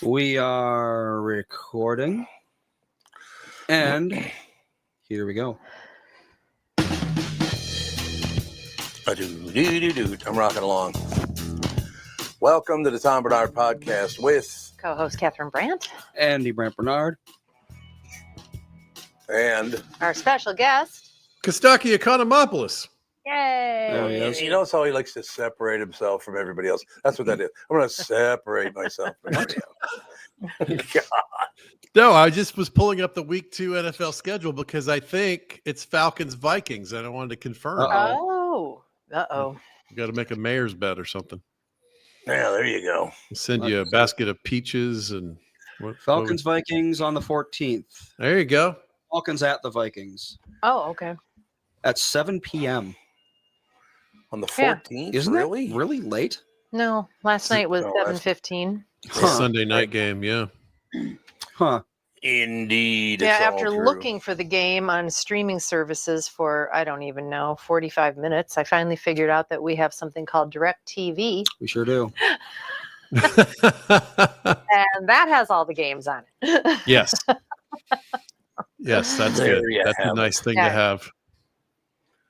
We are recording. And here we go. I'm rocking along. Welcome to the Tom Bernard Podcast with co-host Catherine Brandt. Andy Brandt Bernard. And our special guest, Kostaki Economopoulos. Yay! Oh, yes. You notice how he likes to separate himself from everybody else. That's what that is. I'm going to separate myself from everybody else. God. No, I just was pulling up the week 2 NFL schedule because I think it's Falcons Vikings, and I wanted to confirm. Uh-oh. You got to make a mayor's bet or something. Yeah, there you go. I'll send you a basket of peaches and Falcons Vikings on the 14th. There you go. Falcons at the Vikings Oh, okay. at 7 p.m. On the 14th? Isn't really? that really late? No, last night was No, 7:15. It's a Sunday night game, yeah. Huh. Indeed. Yeah, it's all after true. looking for the game on streaming services for, I don't even know, 45 minutes, I finally figured out that we have something called DirecTV, We sure do. and that has all the games on it. Yes. Yes, that's There good. you That's a have nice thing Yeah. to have.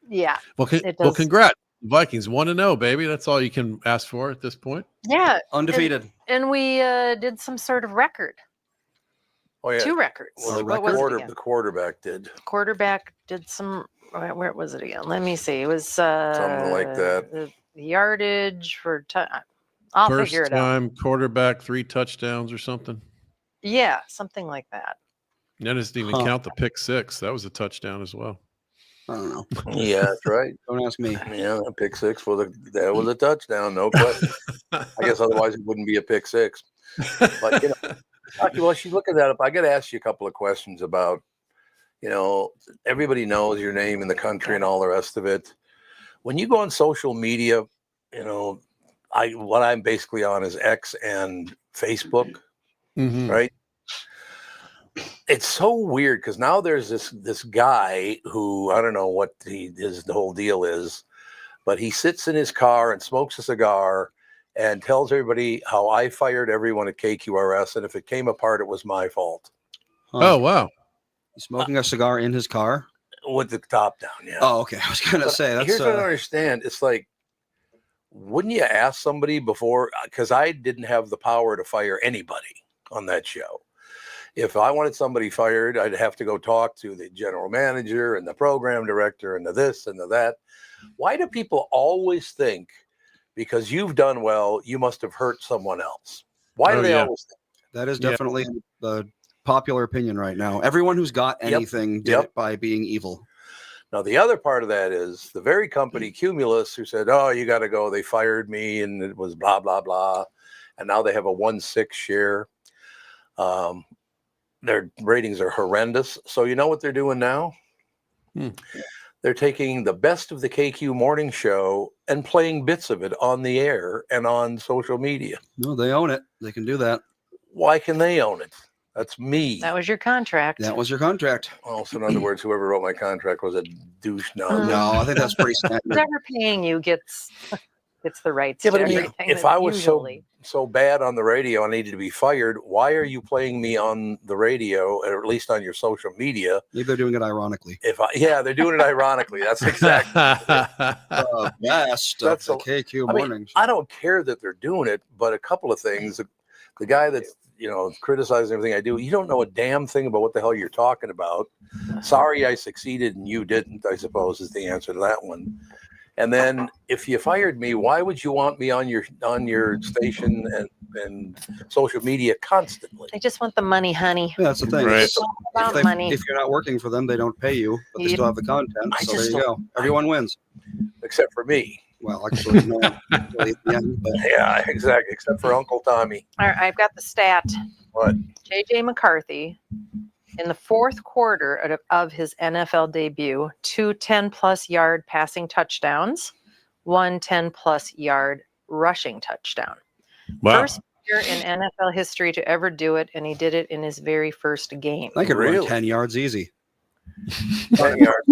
Yeah. Well, It well, does. congrats. Vikings 1-0, baby. That's all you can ask for at this point. Yeah. Undefeated. And we did some sort of record. Oh, yeah. 2 records. Well, What was it again? the quarterback did. Quarterback did some, where was it again? Let me see. It was Something like that. The yardage for I'll First figure it out. time quarterback, 3 touchdowns or something. Yeah, something like that. I just didn't even count the pick 6. That was a touchdown as well. I don't know. Yeah, that's right. Don't ask me. Yeah, a pick 6 that was a touchdown, no question. I guess otherwise it wouldn't be a pick 6. But well, she's looking that up. I got to ask you a couple of questions about, everybody knows your name in the country and all the rest of it. When you go on social media, what I'm basically on is X and Facebook, right? It's so weird because now there's this guy who I don't know what the whole deal is, but he sits in his car and smokes a cigar and tells everybody how I fired everyone at KQRS, and if it came apart, it was my fault. Oh, wow. He's smoking a cigar in his car? With the top down, yeah. Oh, okay. I was going to say, that's... Here's what I don't understand. It's like, wouldn't you ask somebody before? Because I didn't have the power to fire anybody on that show. If I wanted somebody fired, I'd have to go talk to the general manager and the program director and the this and the that. Why do people always think because you've done well, you must have hurt someone else? Why do they always think that? Is definitely the popular opinion right now. Everyone who's got anything did it by being evil. Now, the other part of that is the very company Cumulus who said, oh, you got to go. They fired me and it was blah, blah, blah. And now they have a 1.6 share. Their ratings are horrendous. So you know what they're doing now? They're taking the best of the KQ morning show and playing bits of it on the air and on social media. No, they own it. They can do that. Why can they own it? That's me. That was your contract. That was your contract. Oh, so in other words, whoever wrote my contract was a douche. No, I think that's pretty standard. Whoever paying you gets the rights Yeah, to but I mean, everything. if I was so bad on the radio, I needed to be fired. Why are you playing me on the radio, or at least on your social media? Maybe they're doing it ironically. They're doing it ironically. That's exactly best of the KQ morning show. I don't care that they're doing it, but a couple of things. The guy that's criticizing everything I do, you don't know a damn thing about what the hell you're talking about. Sorry, I succeeded and you didn't, I suppose, is the answer to that one. And then if you fired me, why would you want me on your station and social media constantly? They just want the money, honey. Yeah, that's the thing. Right. It's all about money. If you're not working for them, they don't pay you, but they still have the content. So there you go. Everyone wins. Except for me. Well, actually, no. Really at the end, but... Yeah, exactly. Except for Uncle Tommy. All right, I've got the stat. What? J.J. McCarthy, in the 4th quarter of his NFL debut, 2 10-plus yard passing touchdowns, 1 10-plus yard rushing touchdown. Wow. First player in NFL history to ever do it, and he did it in his very first game. I could run 10 yards easy. 10 yards.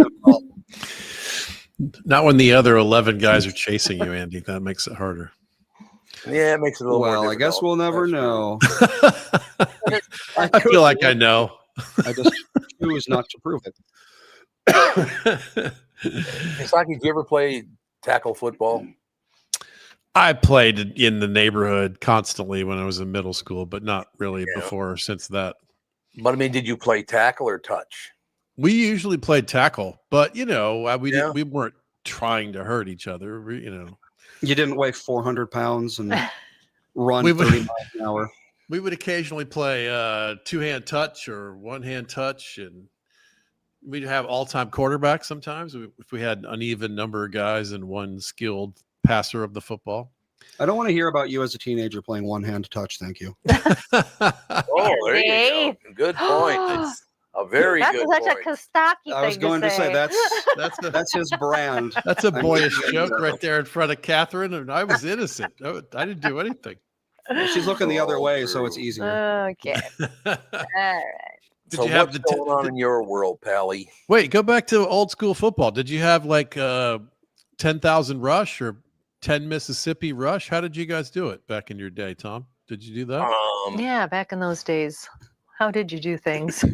Not when the other 11 guys are chasing you, Andy. That makes it harder. Yeah, it makes it a little more Well, I difficult. guess we'll never That's true. know. I feel like I know. I just choose not to prove it. Saki, did you ever play tackle football? I played in the neighborhood constantly when I was in middle school, but not really before or since that. But I mean, did you play tackle or touch? We usually played tackle, but we Yeah. we weren't trying to hurt each other. You didn't weigh 400 pounds and run We would- 30 miles an hour. We would occasionally play two-hand touch or one-hand touch, and we'd have all-time quarterbacks sometimes if we had an uneven number of guys and one skilled passer of the football. I don't want to hear about you as a teenager playing one-hand touch. Thank you. Oh, there you go. Good point. A very That's good such point. a Kostaki thing I was going to say that's his brand. That's a I'm boyish sure. joke right there in front of Catherine, and I was innocent. I didn't do anything. She's looking the other way, so it's true. easier. Okay. All right. Did So you have what's going on in your world, Pally? Wait, go back to old school football. Did you have like 10,000 rush or 10 Mississippi rush? How did you guys do it back in your day, Tom? Did you do that? Yeah, back in those days. How did you do things?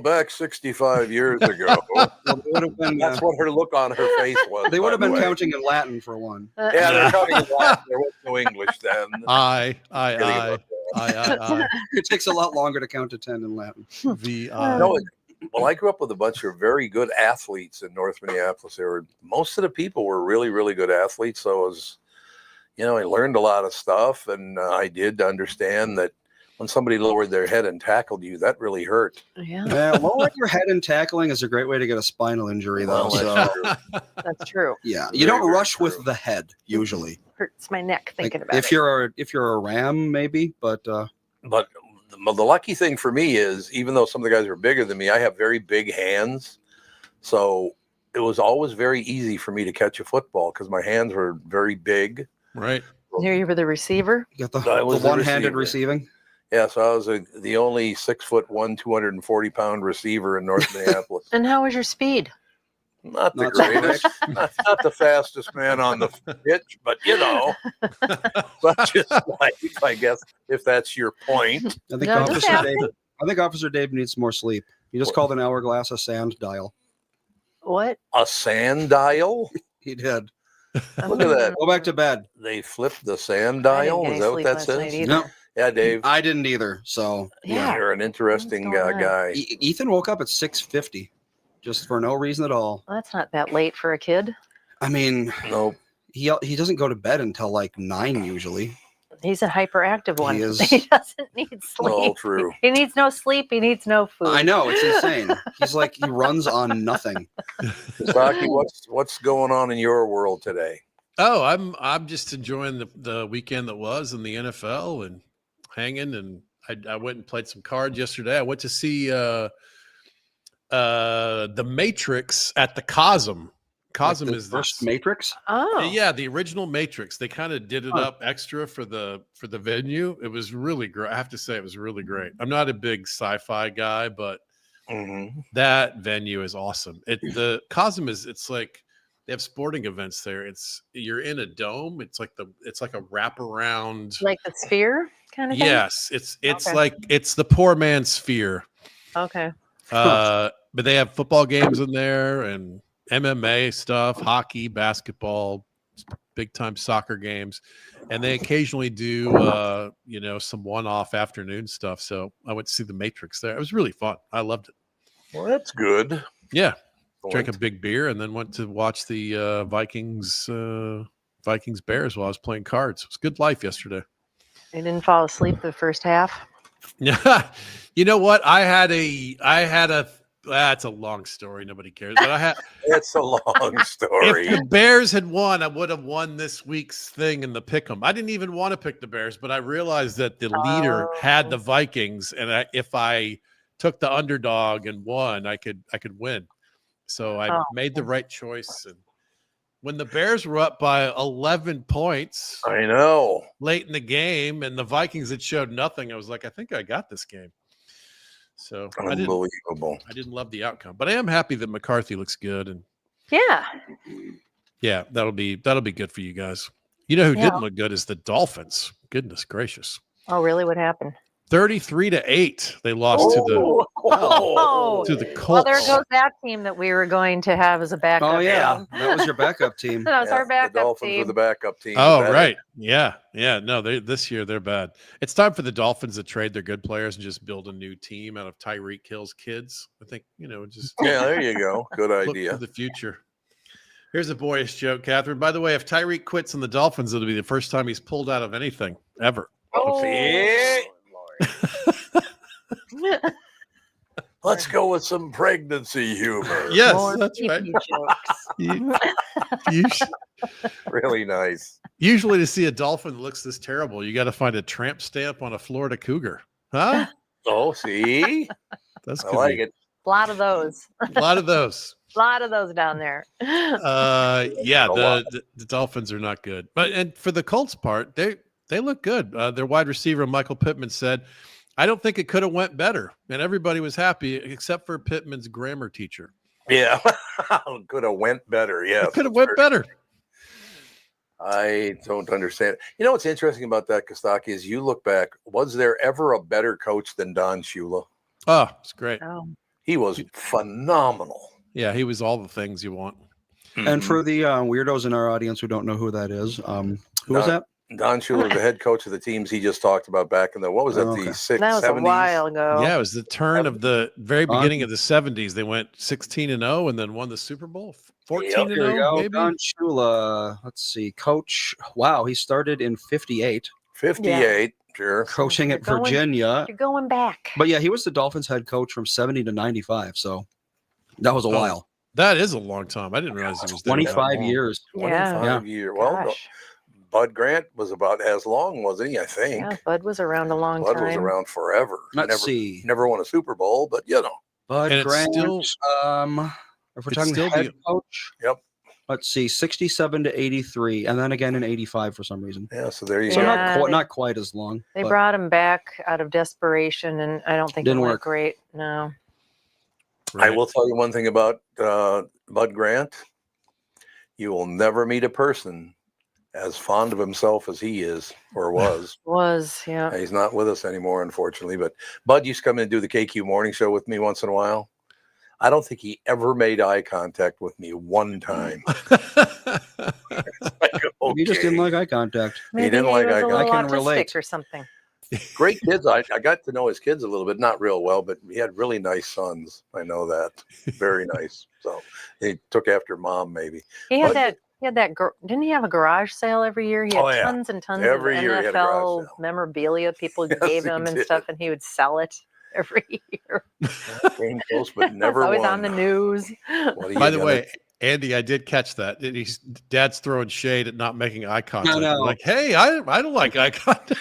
Back 65 years ago, Well, they would have been, that's what her look on her face was. they would have by been the way. counting in Latin for one. Yeah, they're counting in Latin. There was no English then. I. It takes a lot longer to count to 10 in Latin. No, well, I grew up with a bunch of very good athletes in North Minneapolis. Most of the people were really, really good athletes. So I learned a lot of stuff, and I did understand that when somebody lowered their head and tackled you, that really hurt. Yeah, Lowering your head and tackling is a great way to get a spinal injury, though. Well, So, that's true. that's true. yeah, Very, you don't very rush true. with the head usually. Hurts my neck Like, thinking about if it. you're a ram, maybe, but But the lucky thing for me is, even though some of the guys are bigger than me, I have very big hands. So it was always very easy for me to catch a football because my hands were very big. Right. Here you were the receiver. you got I the was the one-handed receiver. receiving. Yeah, so I was the only 6'1", 240-pound receiver in North Minneapolis. And how was your speed? Not the Not so greatest, not the fastest man on the pitch, but but just like, I guess, if that's your point. I think No, just Officer Dave needs more sleep. He just called an hourglass a sand dial. What? A sand dial? He did. Look at that. Go back to bed. They flipped the sand I didn't dial? get Is any that what sleep that last night says? either. No, Yeah, Dave. I didn't either. So Yeah. You're an interesting What's going on? guy. Ethan woke up at 6:50, just for no reason at all. Well, that's not that late for a kid. I mean, Nope. he doesn't go to bed until like 9 usually. He's a hyperactive one. He is. He doesn't need sleep. All true. He needs no sleep. He needs no food. I know, it's insane. He's like he runs on nothing. Saki, what's going on in your world today? Oh, I'm just enjoying the weekend that was in the NFL and hanging. And I went and played some cards yesterday. I went to see The Matrix at the Cosm. Cosm Like the is first this, Matrix. Oh, yeah, the original Matrix. They kind of did it up extra for the venue. It was really great. I have to say, it was really great. I'm not a big sci-fi guy, but that venue is awesome. The Cosm it's like they have sporting events there. You're in a dome. It's like a wraparound. like the sphere kind of thing. Yes, it's Okay. like it's the poor man's sphere. Okay. But they have football games in there and MMA stuff, hockey, basketball, big time soccer games, and they occasionally do some one-off afternoon stuff. So I went to see The Matrix there. It was really fun. I loved it. Well, that's good. Yeah, drank a big beer and then went to watch the Vikings Bears while I was playing cards. It was good life yesterday. You didn't fall asleep the first half. Yeah, you know what? I had a. That's a long story. Nobody cares. But It's a long story. if the Bears had won, I would have won this week's thing in the pick'em. I didn't even want to pick the Bears, but I realized that the leader had the Vikings, and if I took the underdog and won, I could win. So I made the right choice. And when the Bears were up by 11 points I know. late in the game, and the Vikings had showed nothing, I was like, I think I got this game. So I didn't love the outcome, but I am happy that McCarthy looks good, and Yeah. yeah, that'll be good for you guys. You know who Yeah. didn't look good is the Dolphins. Goodness gracious. Oh, really? What happened? 33-8. They lost to the Oh. Colts. Well, there goes that team that we were going to have as a backup. Oh yeah, team. that was your backup team. That was our The backup Dolphins were team. the backup team. Oh, Is that right. it? Yeah. No, this year they're bad. It's time for the Dolphins to trade their good players and just build a new team out of Tyreek Hill's kids. I think, just Yeah, there you go. Good look idea. to the future. Here's a boyish joke, Catherine. By the way, if Tyreek quits on the Dolphins, it'll be the first time he's pulled out of anything ever. Oh, See? Lord. Let's go with some pregnancy humor. Yes, More that's right. pee-pee jokes. Really nice. Usually to see a dolphin that looks this terrible, you got to find a tramp stamp on a Florida cougar. Huh? Oh, see? That's I like it. A lot of those. A lot of those. A lot of those down there. Yeah, A lot. the Dolphins are not good. And for the Colts part, they look good. Their wide receiver, Michael Pittman, said, I don't think it could have went better. And everybody was happy except for Pittman's grammar teacher. Yeah. Could have went better. Yeah. It could have went better. I don't understand. You know what's interesting about that, Kostaki, is you look back, was there ever a better coach than Don Shula? Oh, it's great. Oh. He was phenomenal. Yeah, he was all the things you want. And for the weirdos in our audience who don't know who that is, who was that? Don Shula, the head coach of the teams he just talked about back in the, what was that, Okay. the 60s, That was 70s? a while ago. Yeah, it was the turn of the very beginning of the 70s. They went 16-0 and then won the Super Bowl. 14-0, Here we go. maybe? Don Shula. Let's see. Coach. Wow, he started in 58, 58, sure. coaching You're at going- Virginia. You're going back. But yeah, he was the Dolphins head coach from 70 to 95. So that was a while. That is a long time. I didn't realize he was there that 25 long. years. 25 years. Well, no, Gosh. Bud Grant was about as long, wasn't he? I think. Yeah, Bud was around a long Bud time. was around forever. Let's see. Never won a Super Bowl, but Bud And it's Grant. still- If we're it's talking still head the- coach. Yep. Let's see, 67 to 83, and then again in 85 for some reason. Yeah, so there you So go. Yeah. not quite as long. They but brought him back out of desperation, and I don't think Didn't it went work. great. No. I Right. will tell you one thing about Bud Grant. You will never meet a person as fond of himself as he is or was. Yeah. He's not with us anymore, unfortunately. But Bud used to come in and do the KQ morning show with me once in a while. I don't think he ever made eye contact with me one time. Like, You just didn't okay. like eye contact. Maybe didn't he like was eye a little contact. I can autistic relate. or something. Great kids. I got to know his kids a little bit, not real well, but he had really nice sons. I know that. Very nice. So he took after mom, maybe. He had Bud- didn't he have a garage sale every year? He had Oh, yeah. tons and tons Every of year he had a garage NFL sale. memorabilia people Yes, gave he him and did. stuff, and he would sell it every year. Came close, but never It's always won. on the news. What are you By the gonna- way, Andy, I did catch that. Dad's throwing shade at not making eye contact. No. I'm like, hey, I don't like eye contact.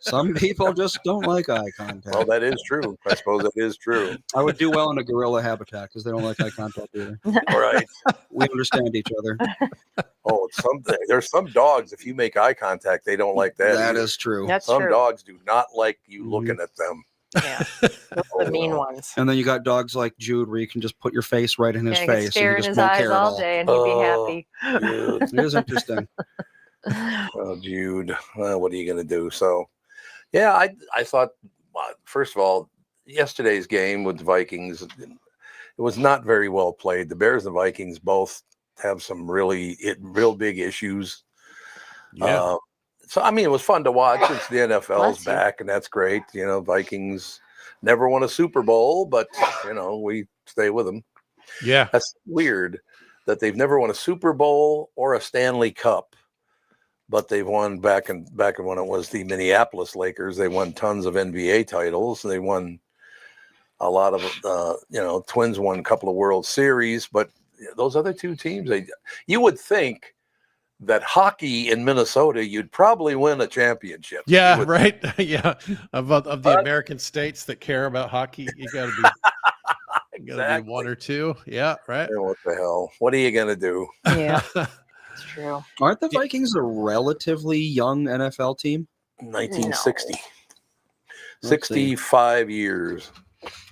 Some people just don't like eye contact. well, that is true. I suppose that is true. I would do well in a gorilla habitat because they don't like eye contact either. All right. We understand each other. Oh, it's something. There's some dogs. If you make eye contact, they don't like that. That either. is true. That's Some true. dogs do not like you Mhm. looking at them. Yeah. Those are the mean ones. And then you got dogs like Jude where you can just put your face right in his Yeah, you could face stare and in he his just won't eyes care at all all. day and he'd Oh, be Jude. It is interesting. Oh, Jude. Well, what are you going to do? So, yeah, I thought, first of all, yesterday's game with the Vikings, it was not very well played. The Bears and the Vikings both have some real big issues. Yeah. So, I mean, it was fun to watch since the NFL's Bless you. back, and that's great. You know, Vikings never won a Super Bowl, but, we stay with them. Yeah. That's weird that they've never won a Super Bowl or a Stanley Cup, but they've won back in when it was the Minneapolis Lakers. They won tons of NBA titles. They won a lot of, Twins won a couple of World Series, but those other two teams, you would think that hockey in Minnesota, you'd probably win a championship. You Yeah, would- right. Yeah. Of the But- American states that care about hockey, you gotta be Exactly. one or two. Yeah, right. Yeah, what the hell? What are you going to do? Yeah, it's true. Aren't the Vikings a relatively young NFL team? 1960. Let's see. 65 years.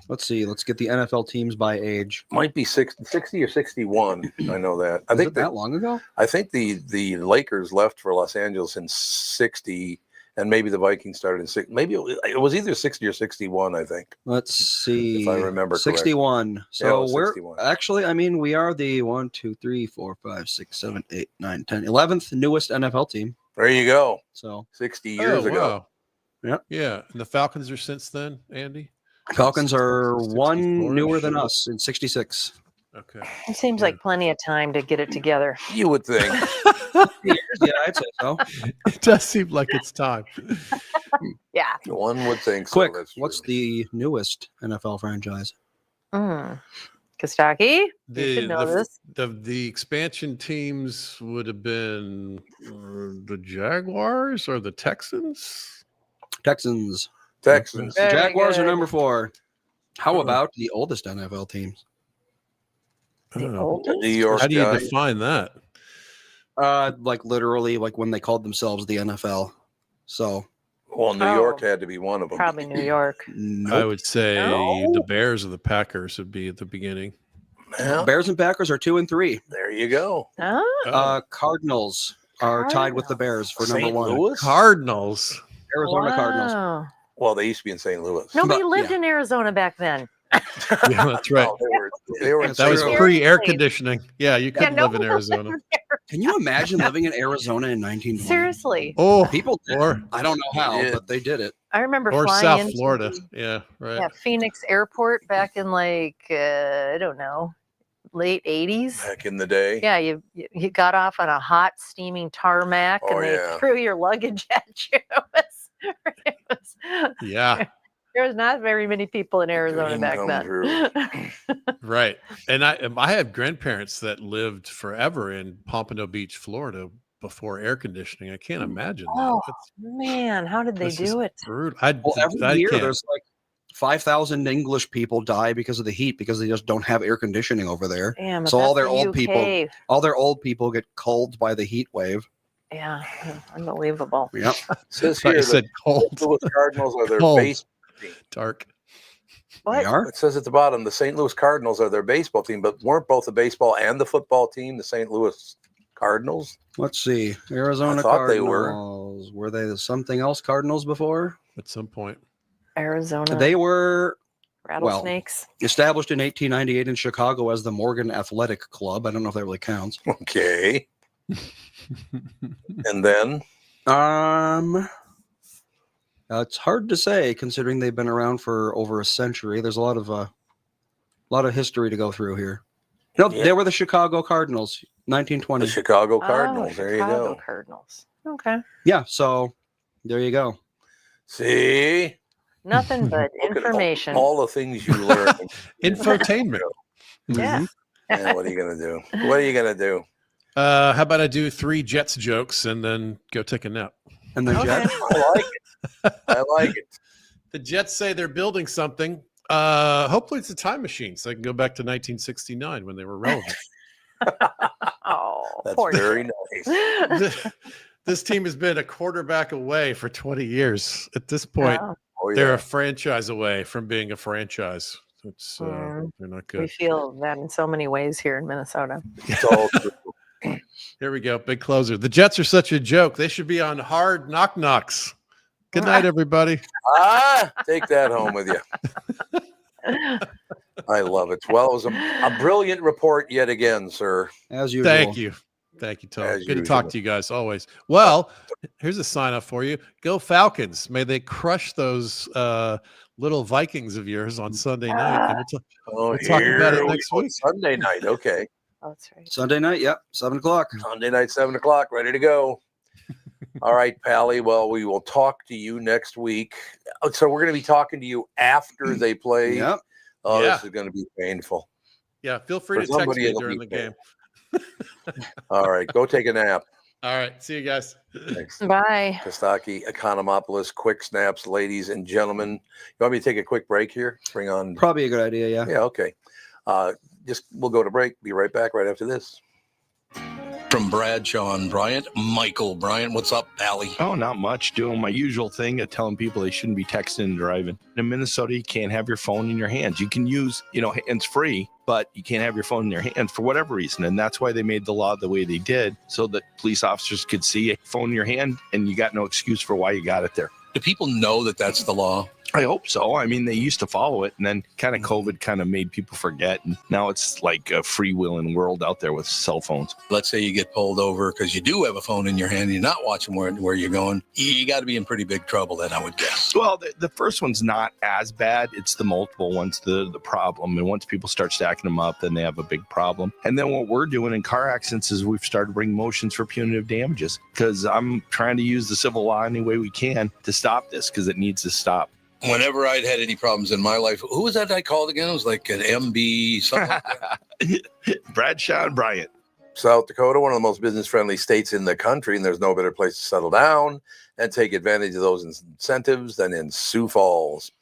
Let's see. Let's get the NFL teams by age. Might be 60 or 61. I know that. I Was think it that long ago? I think the Lakers left for Los Angeles in 60, and maybe the Vikings started in 60. Maybe it was either 60 or 61. I think. Let's see. If I remember correctly. 61. So Yeah, we're 61. actually, I mean, we are the 1, 2, 3, 4, 5, 6, 7, 8, 9, 10, 11th newest NFL team. There you go. So 60 years ago. Yep. Yeah. And the Falcons are since then, Andy? Falcons are 64-ish. one newer than us in 66. Okay. It seems like plenty of time to get it together. You would think. Yeah, I'd say so. It does seem like it's time. Yeah. One would think. So, Quick, that's what's true. the newest NFL franchise? Kostaki, you should know this. The expansion teams would have been the Jaguars or the Texans. Texans. Texans? Very Jaguars are good. number 4. How about the oldest NFL teams? I don't The know. oldest? New York How do you Giants. define that? Like literally, like when they called themselves the NFL. So Well, New Oh. York had to be one of them. Probably New York. I nope. would say No. the Bears or the Packers would be at the beginning. Yeah, Bears and Packers are 2 and 3. there you go. Huh? Cardinals are tied with the Bears for St. number 1. Louis? Cardinals. Arizona Cardinals. Wow. Well, they used to be in St. Louis. Nobody But, lived yeah. in Arizona back then. Yeah, that's right. No, they were in That's That was true. pre-air Seriously. conditioning. Yeah, you couldn't live in nobody Arizona. lived there. Can you imagine living in Arizona in 1920? Seriously. Oh, People did. or I don't know how, Yeah. but they did it. I remember or flying South into Florida. Yeah, right. Phoenix Airport back in like I don't know, late 80s. back in the day. Yeah, you got off on a hot steaming tarmac Oh, and they yeah. threw your luggage at you. It was, Yeah, there was not very many people in Arizona Dream back come then. true. right. And I have grandparents that lived forever in Pompano Beach, Florida, before air conditioning. I can't imagine that. Oh, That's, man, how did they that's just do it? brutal. Well, every I year can't. there's like 5,000 English people die because of the heat because they just don't have air conditioning over there. Damn, So if all that's their the old people- UK, All their old people get culled by the heat wave. Yeah, unbelievable. Yep. It says I here said the cold, St. Louis Cardinals are their Cold. base team. dark. They What? are. It says at the bottom the St. Louis Cardinals are their baseball team, but weren't both the baseball and the football team the St. Louis Cardinals? Let's see. Arizona I thought they Cardinals. Were they something else Cardinals before? At some point. Arizona They were rattlesnakes. established in 1898 in Chicago as the Morgan Athletic Club. I don't know if that really counts. Okay. And then It's hard to say considering they've been around for over a century. There's a lot of history to go through here. No, Yeah. they were the Chicago Cardinals, the 1920. Chicago Cardinals. There you Chicago go. Cardinals. Okay. Yeah, so there you go. See? Nothing but Look at information. all the things you learn. Infotainment. Yeah. Mhm. Man, what are you going to do? What are you going to do? How about I do 3 Jets jokes and then go take a nap? And then Okay. Jet, I like it. I like it. The Jets say they're building something. Hopefully it's a time machine so I can go back to 1969 when they were relevant. Oh, That's poor very Jay. nice. This team has been a quarterback away for 20 years. At this point, Oh, Oh, they're yeah. a franchise away from being a franchise. It's Mm. they're not we good. feel that in so many ways here in Minnesota. It's all true. Here we go. Big closer. The Jets are such a joke. They should be on Hard Knock Knocks. Good night, everybody. Take that home with you. I love it. Well, it was a brilliant report yet again, sir. as usual. Thank you. Thank you, Tom. As Good to talk usual. to you guys always. Well, here's a sign up for you. Go Falcons. May they crush those little Vikings of yours on Sunday night. And Oh, We'll talk about it here we next go. week. Sunday night. Okay. Oh, that's right. Sunday night, yep, 7:00. Sunday night, 7:00, ready to go. All right, Pally. Well, we will talk to you next week. So we're going to be talking to you after they play. Yep. Oh, Yeah. this is going to be painful. yeah, feel free For to text somebody, me it'll during be the game. All right, go take a nap. All right. See you guys. Thanks. Bye. Kostaki, Economopoulos, Quick Snaps, ladies and gentlemen. You want me to take a quick break here? Bring on. Probably a good idea, yeah. Yeah, okay. We'll go to break. Be right back right after this. From Bradshaw and Bryant, Michael Bryant. What's up, Allie? Oh, not much. Doing my usual thing of telling people they shouldn't be texting and driving. In Minnesota, you can't have your phone in your hands. You can use, hands-free, but you can't have your phone in your hands for whatever reason. And that's why they made the law the way they did, so that police officers could see a phone in your hand and you got no excuse for why you got it there. Do people know that that's the law? I hope so. I mean, they used to follow it, and then kind of COVID kind of made people forget. And now it's like a freewheeling world out there with cell phones. Let's say you get pulled over because you do have a phone in your hand and you're not watching where you're going. You got to be in pretty big trouble then, I would guess. Well, the first one's not as bad. It's the multiple ones, the problem. And once people start stacking them up, then they have a big problem. And then what we're doing in car accidents is we've started bringing motions for punitive damages, because I'm trying to use the civil law any way we can to stop this, because it needs to stop. Whenever I'd had any problems in my life, who was that I called again? It was like an MB, something like that. Bradshaw and Bryant. South Dakota, one of the most business-friendly states in the country, and there's no better place to settle down and take advantage of those incentives than in Sioux Falls.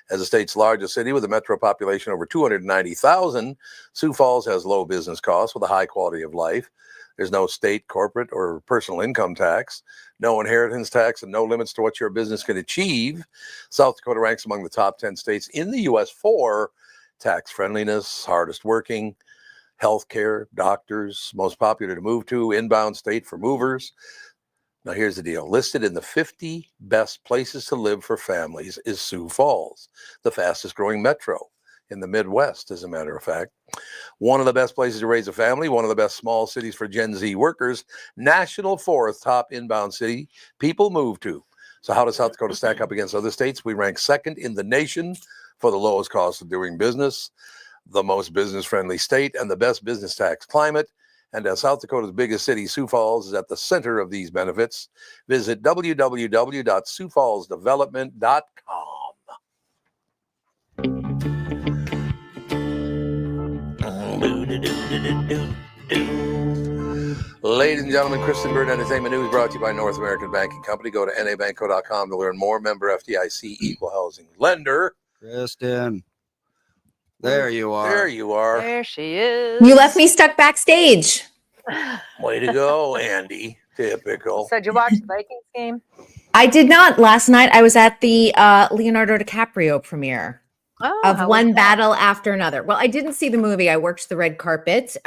As the state's largest city with a metro population over 290,000, Sioux Falls has low business costs with a high quality of life. There's no state, corporate, or personal income tax, no inheritance tax, and no limits to what your business can achieve. South Dakota ranks among the top 10 states in the U.S. for tax friendliness, hardest working, healthcare, doctors, most popular to move to, inbound state for movers. Now, here's the deal. Listed in the 50 best places to live for families is Sioux Falls, the fastest growing metro in the Midwest, as a matter of fact. One of the best places to raise a family, one of the best small cities for Gen Z workers, national fourth top inbound city people move to. So how does South Dakota stack up against other states? We rank second in the nation for the lowest cost of doing business, the most business-friendly state, and the best business tax climate. And as South Dakota's biggest city, Sioux Falls is at the center of these benefits. Visit www.siouxfallsdevelopment.com. Ladies and gentlemen, Kristen Bird Entertainment News brought to you by North American Banking Company. Go to nabanco.com to learn more. Member FDIC, equal housing lender. Kristen. There you are. There you are. There she is. You left me stuck backstage. Way to go, Andy. Typical. So did you watch the Vikings game? I did not. Last night I was at the Leonardo DiCaprio premiere of One Battle After Another. Well, I didn't see the movie. I worked the red carpet.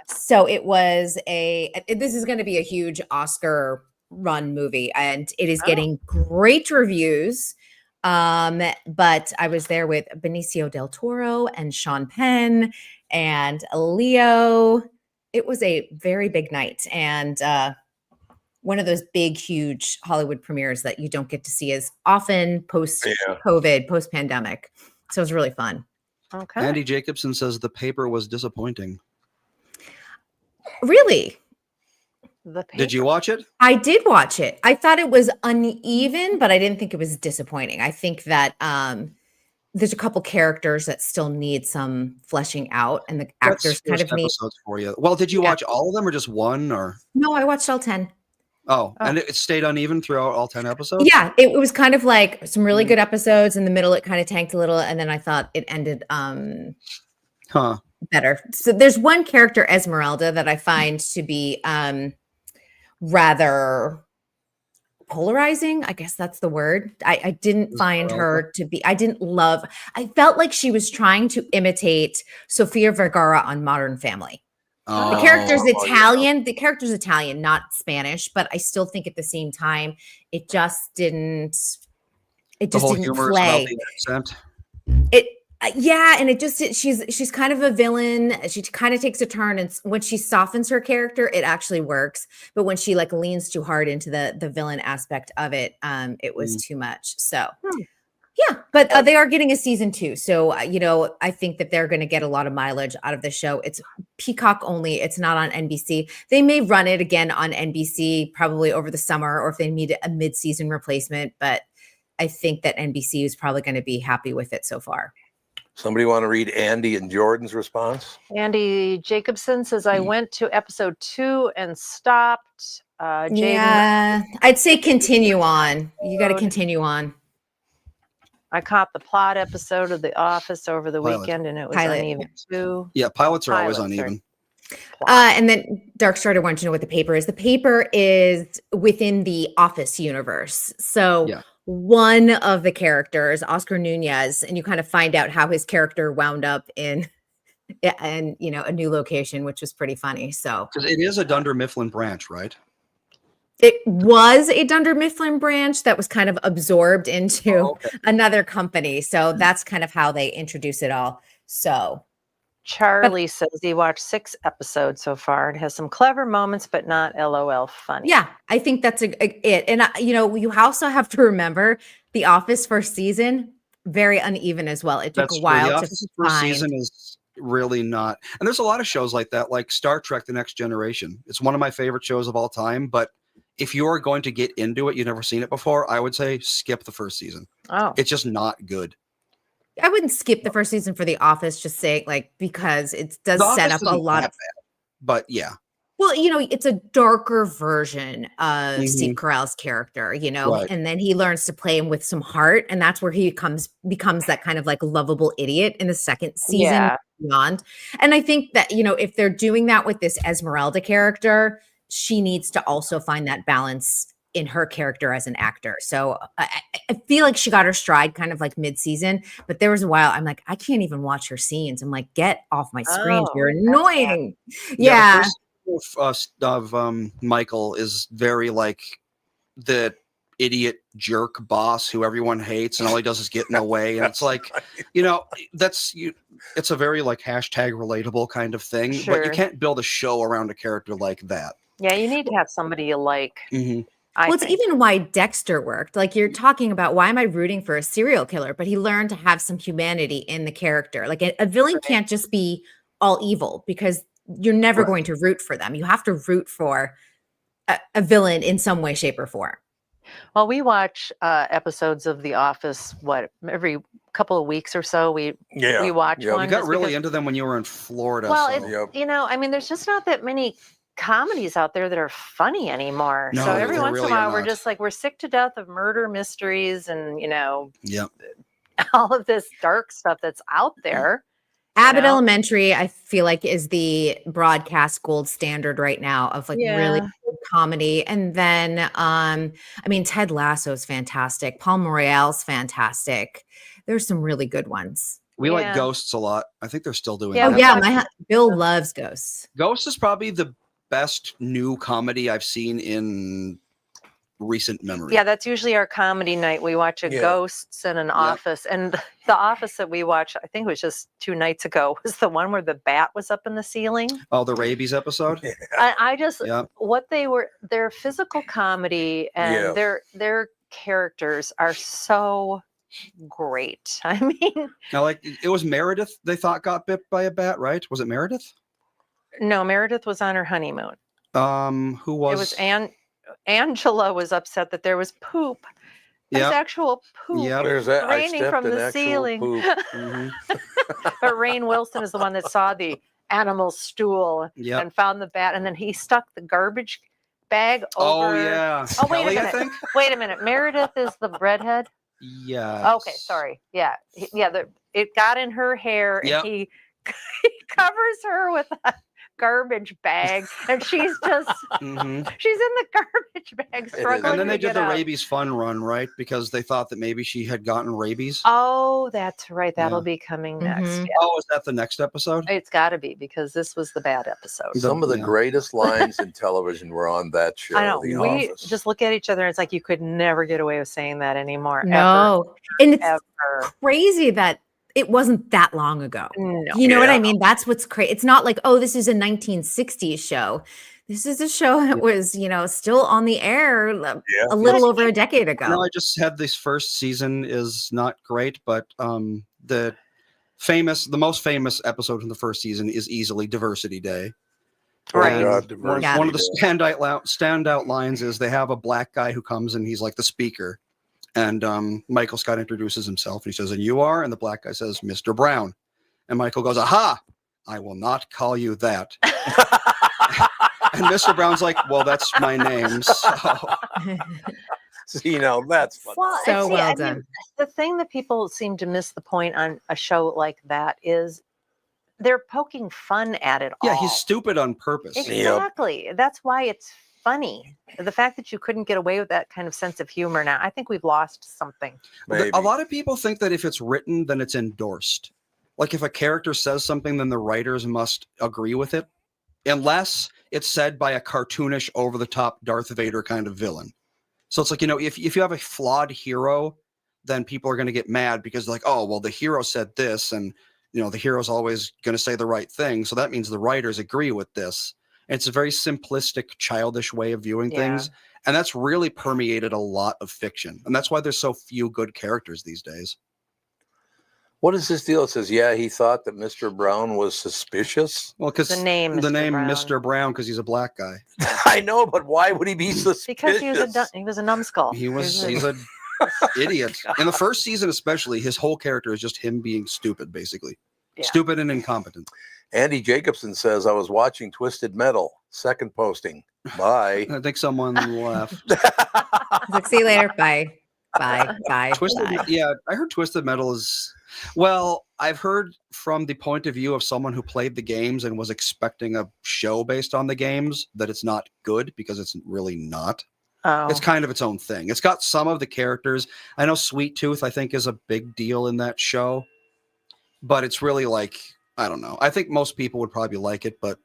So it was this is going to be a huge Oscar run movie, and it is getting great reviews. But I was there with Benicio del Toro and Sean Penn and Leo. It was a very big night, and one of those big, huge Hollywood premieres that you don't get to see as often post-COVID, post-pandemic. So it was really fun. Okay. Andy Jacobson says the paper was disappointing. Really? Did you watch it? I did watch it. I thought it was uneven, but I didn't think it was disappointing. I think that there's a couple characters that still need some fleshing out, and the actors kind of need episodes for you. Well, did you watch all of them or just one? Or no, I watched all 10. Oh, and it stayed uneven throughout all 10 episodes? Yeah, it was kind of like some really good episodes. In the middle, it kind of tanked a little, and then I thought it ended better. So there's one character, Esmeralda, that I find to be rather polarizing. I guess that's the word. I didn't find her to be, I felt like she was trying to imitate Sofia Vergara on Modern Family. The character's Italian. The character's Italian, not Spanish, but I still think at the same time, it just didn't. It just didn't play. And it just she's kind of a villain. She kind of takes a turn, and when she softens her character, it actually works. But when she like leans too hard into the villain aspect of it, it was too much. So. Yeah, but they are getting a season 2. So, I think that they're going to get a lot of mileage out of the show. It's Peacock only. It's not on NBC. They may run it again on NBC probably over the summer, or if they need a mid-season replacement. But I think that NBC is probably going to be happy with it so far. Somebody want to read Andy and Jordan's response? Andy Jacobson says, I went to episode 2 and stopped. Yeah, I'd say continue on. You got to continue on. I caught the plot episode of The Office over the weekend, and it was uneven too. Yeah, pilots are always uneven. And then Dark Strider wanted to know what the paper is. The paper is within the Office universe. So one of the characters, Oscar Nunez, and you kind of find out how his character wound up in a new location, which was pretty funny. So it is a Dunder Mifflin branch, right? It was a Dunder Mifflin branch that was kind of absorbed into another company. So that's kind of how they introduce it all. So Charlie says he watched 6 episodes so far. It has some clever moments, but not LOL funny. Yeah, I think that's it. And, you also have to remember The Office first season, very uneven as well. It took a while to Office first season is really not. And there's a lot of shows like that, like Star Trek The Next Generation. It's one of my favorite shows of all time, but if you are going to get into it, you've never seen it before, I would say skip the first season. Oh. It's just not good. I wouldn't skip the first season for The Office, just saying, because it does set up a lot of. But yeah. Well, it's a darker version of Steve Carell's character, Right. and then he learns to play him with some heart, and that's where he becomes that kind of lovable idiot in the second season and beyond. And I think that, if they're doing that with this Esmeralda character, she needs to also find that balance in her character as an actor. So I feel like she got her stride kind of mid-season, but there was a while I'm like, I can't even watch her scenes. I'm like, get off my screen. You're annoying. Yeah. The first of Michael is very the idiot jerk boss who everyone hates and all he does is get in the way. And it's it's a very hashtag relatable kind of thing, but you can't build a show around a character like that. Yeah, you need to have somebody you like. Mm-hmm. It's even why Dexter worked. You're talking about, why am I rooting for a serial killer? But he learned to have some humanity in the character. A villain can't just be all evil, because you're never going to root for them. You have to root for a villain in some way, shape, or form. Well, we watch episodes of The Office, every couple of weeks or so. We watch one. You got really into them when you were in Florida. Well, there's just not that many comedies out there that are funny anymore. No, so every once really in a while, we're just we're sick to death of murder mysteries and all of this dark stuff that's out there. Abbott Elementary, I feel like, is the broadcast gold standard right now of really good comedy. And then, Ted Lasso is fantastic. Palm Royale's fantastic. There's some really good ones. We like Ghosts a lot. I think they're still doing that. Oh yeah, Bill loves Ghosts. Ghosts is probably the best new comedy I've seen in recent memory. Yeah, that's usually our comedy night. We watch Ghosts and an Office. And the Office that we watched, I think it was just 2 nights ago, was the one where the bat was up in the ceiling. Oh, the rabies episode? I just, their physical comedy and their characters are so great. I mean, now, it was Meredith they thought got bit by a bat, right? Was it Meredith? No, Meredith was on her honeymoon. Who was? It was Angela was upset that there was poop. There's actual poop raining from the ceiling. But Rainn Wilson is the one that saw the animal stool and found the bat, and then he stuck the garbage bag over. Oh yeah. Oh wait a minute. Wait a minute. Meredith is the redhead. Yeah. Okay, sorry. Yeah, it got in her hair, and he covers her with a garbage bag, and she's just she's in the garbage bag struggling. And then they did the rabies fun run, right? Because they thought that maybe she had gotten rabies. Oh, that's right. That'll be coming next. Yeah. Oh, is that the next episode? It's got to be, because this was the bad episode. Some of the greatest lines in television were on that show. I know. We just look at each other, and it's like you could never get away with saying that anymore. No, ever, and it's crazy that it wasn't that long ago. No. You know what I mean? That's what's crazy. It's not like, oh, this is a 1960s show. This is a show that was, still on the air a little over a decade ago. No, I just had this first season is not great, but the most famous episode from the first season is easily Diversity Day. Right. One of the standout lines is they have a black guy who comes and he's like the speaker. And Michael Scott introduces himself. And he says, "And you are?" And the black guy says, "Mr. Brown." And Michael goes, "Aha! I will not call you that." And Mr. Brown's like, "Well, that's my name." So, that's fun. Well, well done. The thing that people seem to miss the point on a show like that is they're poking fun at it all. Yeah, he's stupid on purpose. Exactly. That's why it's funny. The fact that you couldn't get away with that kind of sense of humor now, I think we've lost something. A lot of people think that if it's written, then it's endorsed. Like if a character says something, then the writers must agree with it, unless it's said by a cartoonish, over-the-top Darth Vader kind of villain. So it's like, if you have a flawed hero, then people are going to get mad because like, oh, well, the hero said this, and the hero's always going to say the right thing. So that means the writers agree with this. And it's a very simplistic, childish way of viewing things. And that's really permeated a lot of fiction. And that's why there's so few good characters these days. What is this deal? It says, he thought that Mr. Brown was suspicious. Well, because the name Mr. Brown, because he's a black guy. I know, but why would he be suspicious? Because he was a numbskull. He's a idiot. In the first season, especially, his whole character is just him being stupid, basically. Yeah. Stupid and incompetent. Andy Jacobson says, I was watching Twisted Metal. Second posting. Bye. I think someone left. See you later. Bye. Bye. Twisted, yeah, I heard Twisted Metal is... Well, I've heard from the point of view of someone who played the games and was expecting a show based on the games that it's not good because it's really not. Oh. It's kind of its own thing. It's got some of the characters. I know Sweet Tooth, I think, is a big deal in that show. But it's really like, I don't know. I think most people would probably like it, but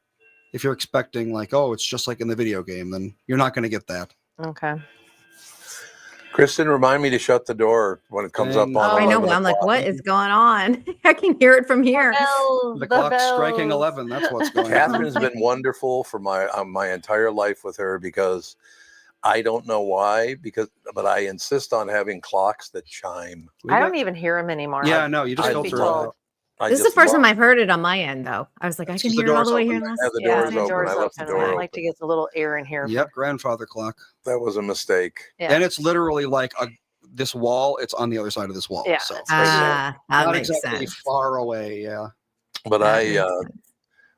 if you're expecting like, oh, it's just like in the video game, then you're not going to get that. Okay. Kristen, remind me to shut the door when it comes up on. I know. I'm like, what is going on? I can hear it from here. The clock's striking 11. That's what's going on. Catherine's been wonderful for my entire life with her because I don't know why, but I insist on having clocks that chime. I don't even hear them anymore. Yeah, no, you just filter it out. This is the first time I've heard it on my end, though. I was like, I can hear it all the way here. The doors open. I like to get a little air in here. Yep, grandfather clock. That was a mistake. Yeah. And it's literally like this wall. It's on the other side of this wall. Yeah. So that not makes exactly sense. far away. Yeah. But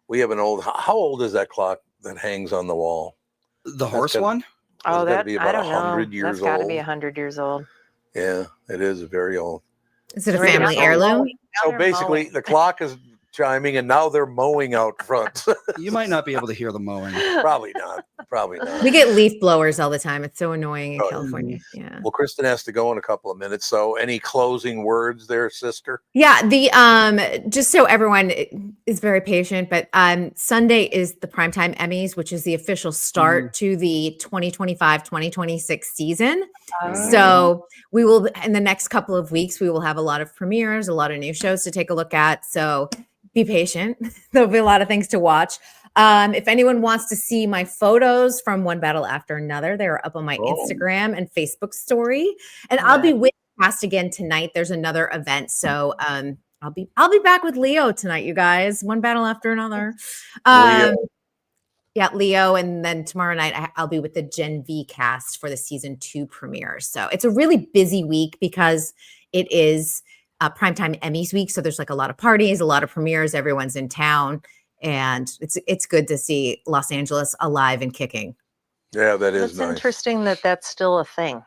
we have an old. How old is that clock that hangs on the wall? The horse one? Oh, that be I about don't 100 know. years That's got to old. be 100 years old. Yeah, it is very old. Is it a family heirloom? So basically, the clock is chiming, and now they're mowing out front. You might not be able to hear the mowing. Probably not. We get leaf blowers all the time. It's so annoying in California. Yeah. Well, Kristen has to go in a couple of minutes. So, any closing words there, sister? Yeah. Just so everyone is very patient, but Sunday is the Primetime Emmys, which is the official start to the 2025-2026 season. So we will, in the next couple of weeks, we will have a lot of premieres, a lot of new shows to take a look at. So be patient. There'll be a lot of things to watch. If anyone wants to see my photos from one battle after another, they're up on my Instagram and Facebook story. And I'll be with the cast again tonight. There's another event. So I'll be back with Leo tonight, you guys. One battle after another. Yeah, Leo. And then tomorrow night, I'll be with the Gen V cast for the season 2 premiere. So it's a really busy week because it is Primetime Emmys week. So there's like a lot of parties, a lot of premieres. Everyone's in town. And it's good to see Los Angeles alive and kicking. Yeah, that is nice. It's interesting that that's still a thing.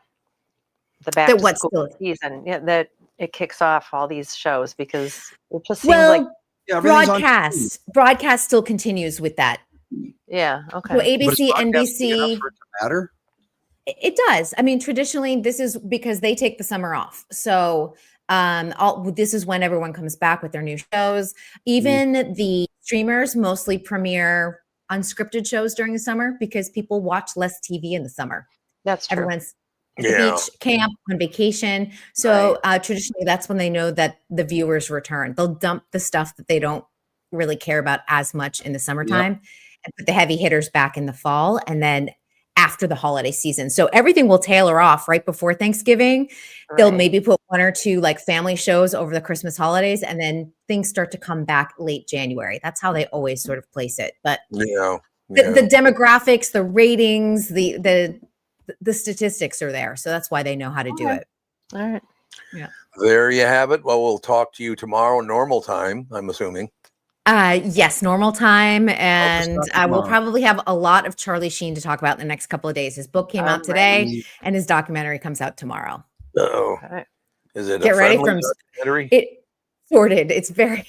The back to school season. Yeah, that it kicks off all these shows because it just seems like broadcast still continues with that. Yeah. Okay. So ABC, NBC. Matter? It does. I mean, traditionally, this is because they take the summer off. So this is when everyone comes back with their new shows. Even the streamers mostly premiere unscripted shows during the summer because people watch less TV in the summer. That's true. Everyone's at the beach, camp, on vacation. So traditionally, that's when they know that the viewers return. They'll dump the stuff that they don't really care about as much in the summertime and put the heavy hitters back in the fall and then after the holiday season. So everything will tailor off right before Thanksgiving. They'll maybe put 1 or 2 like family shows over the Christmas holidays, and then things start to come back late January. That's how they always sort of place it. But the demographics, the ratings, the statistics are there. So that's why they know how to do it. All right. Yeah. There you have it. Well, we'll talk to you tomorrow, normal time, I'm assuming. Yes, normal time. And we'll probably have a lot of Charlie Sheen to talk about in the next couple of days. His book came out today and his documentary comes out tomorrow. Uh-oh. Is it Get ready from documentary? It sorted. It's very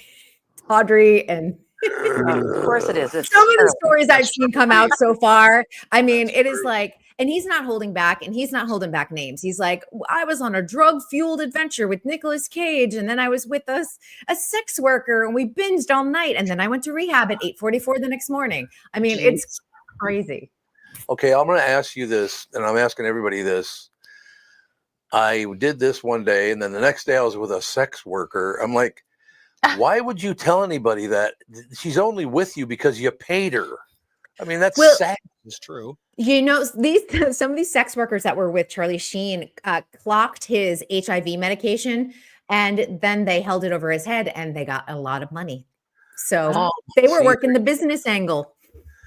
Audrey and Of course it is. It's some of the terrible. stories I've seen come out so far. I mean, it is like, and he's not holding back, and he's not holding back names. He's like, I was on a drug-fueled adventure with Nicolas Cage, and then I was with a sex worker, and we binged all night, and then I went to rehab at 8:44 the next morning. I mean, it's crazy. Okay, I'm going to ask you this, and I'm asking everybody this. I did this one day, and then the next day I was with a sex worker. I'm like, why would you tell anybody that she's only with you because you paid her? I mean, that's sad. It's true. You know, some of these sex workers that were with Charlie Sheen clocked his HIV medication, and then they held it over his head, and they got a lot of money. So they were working the business angle.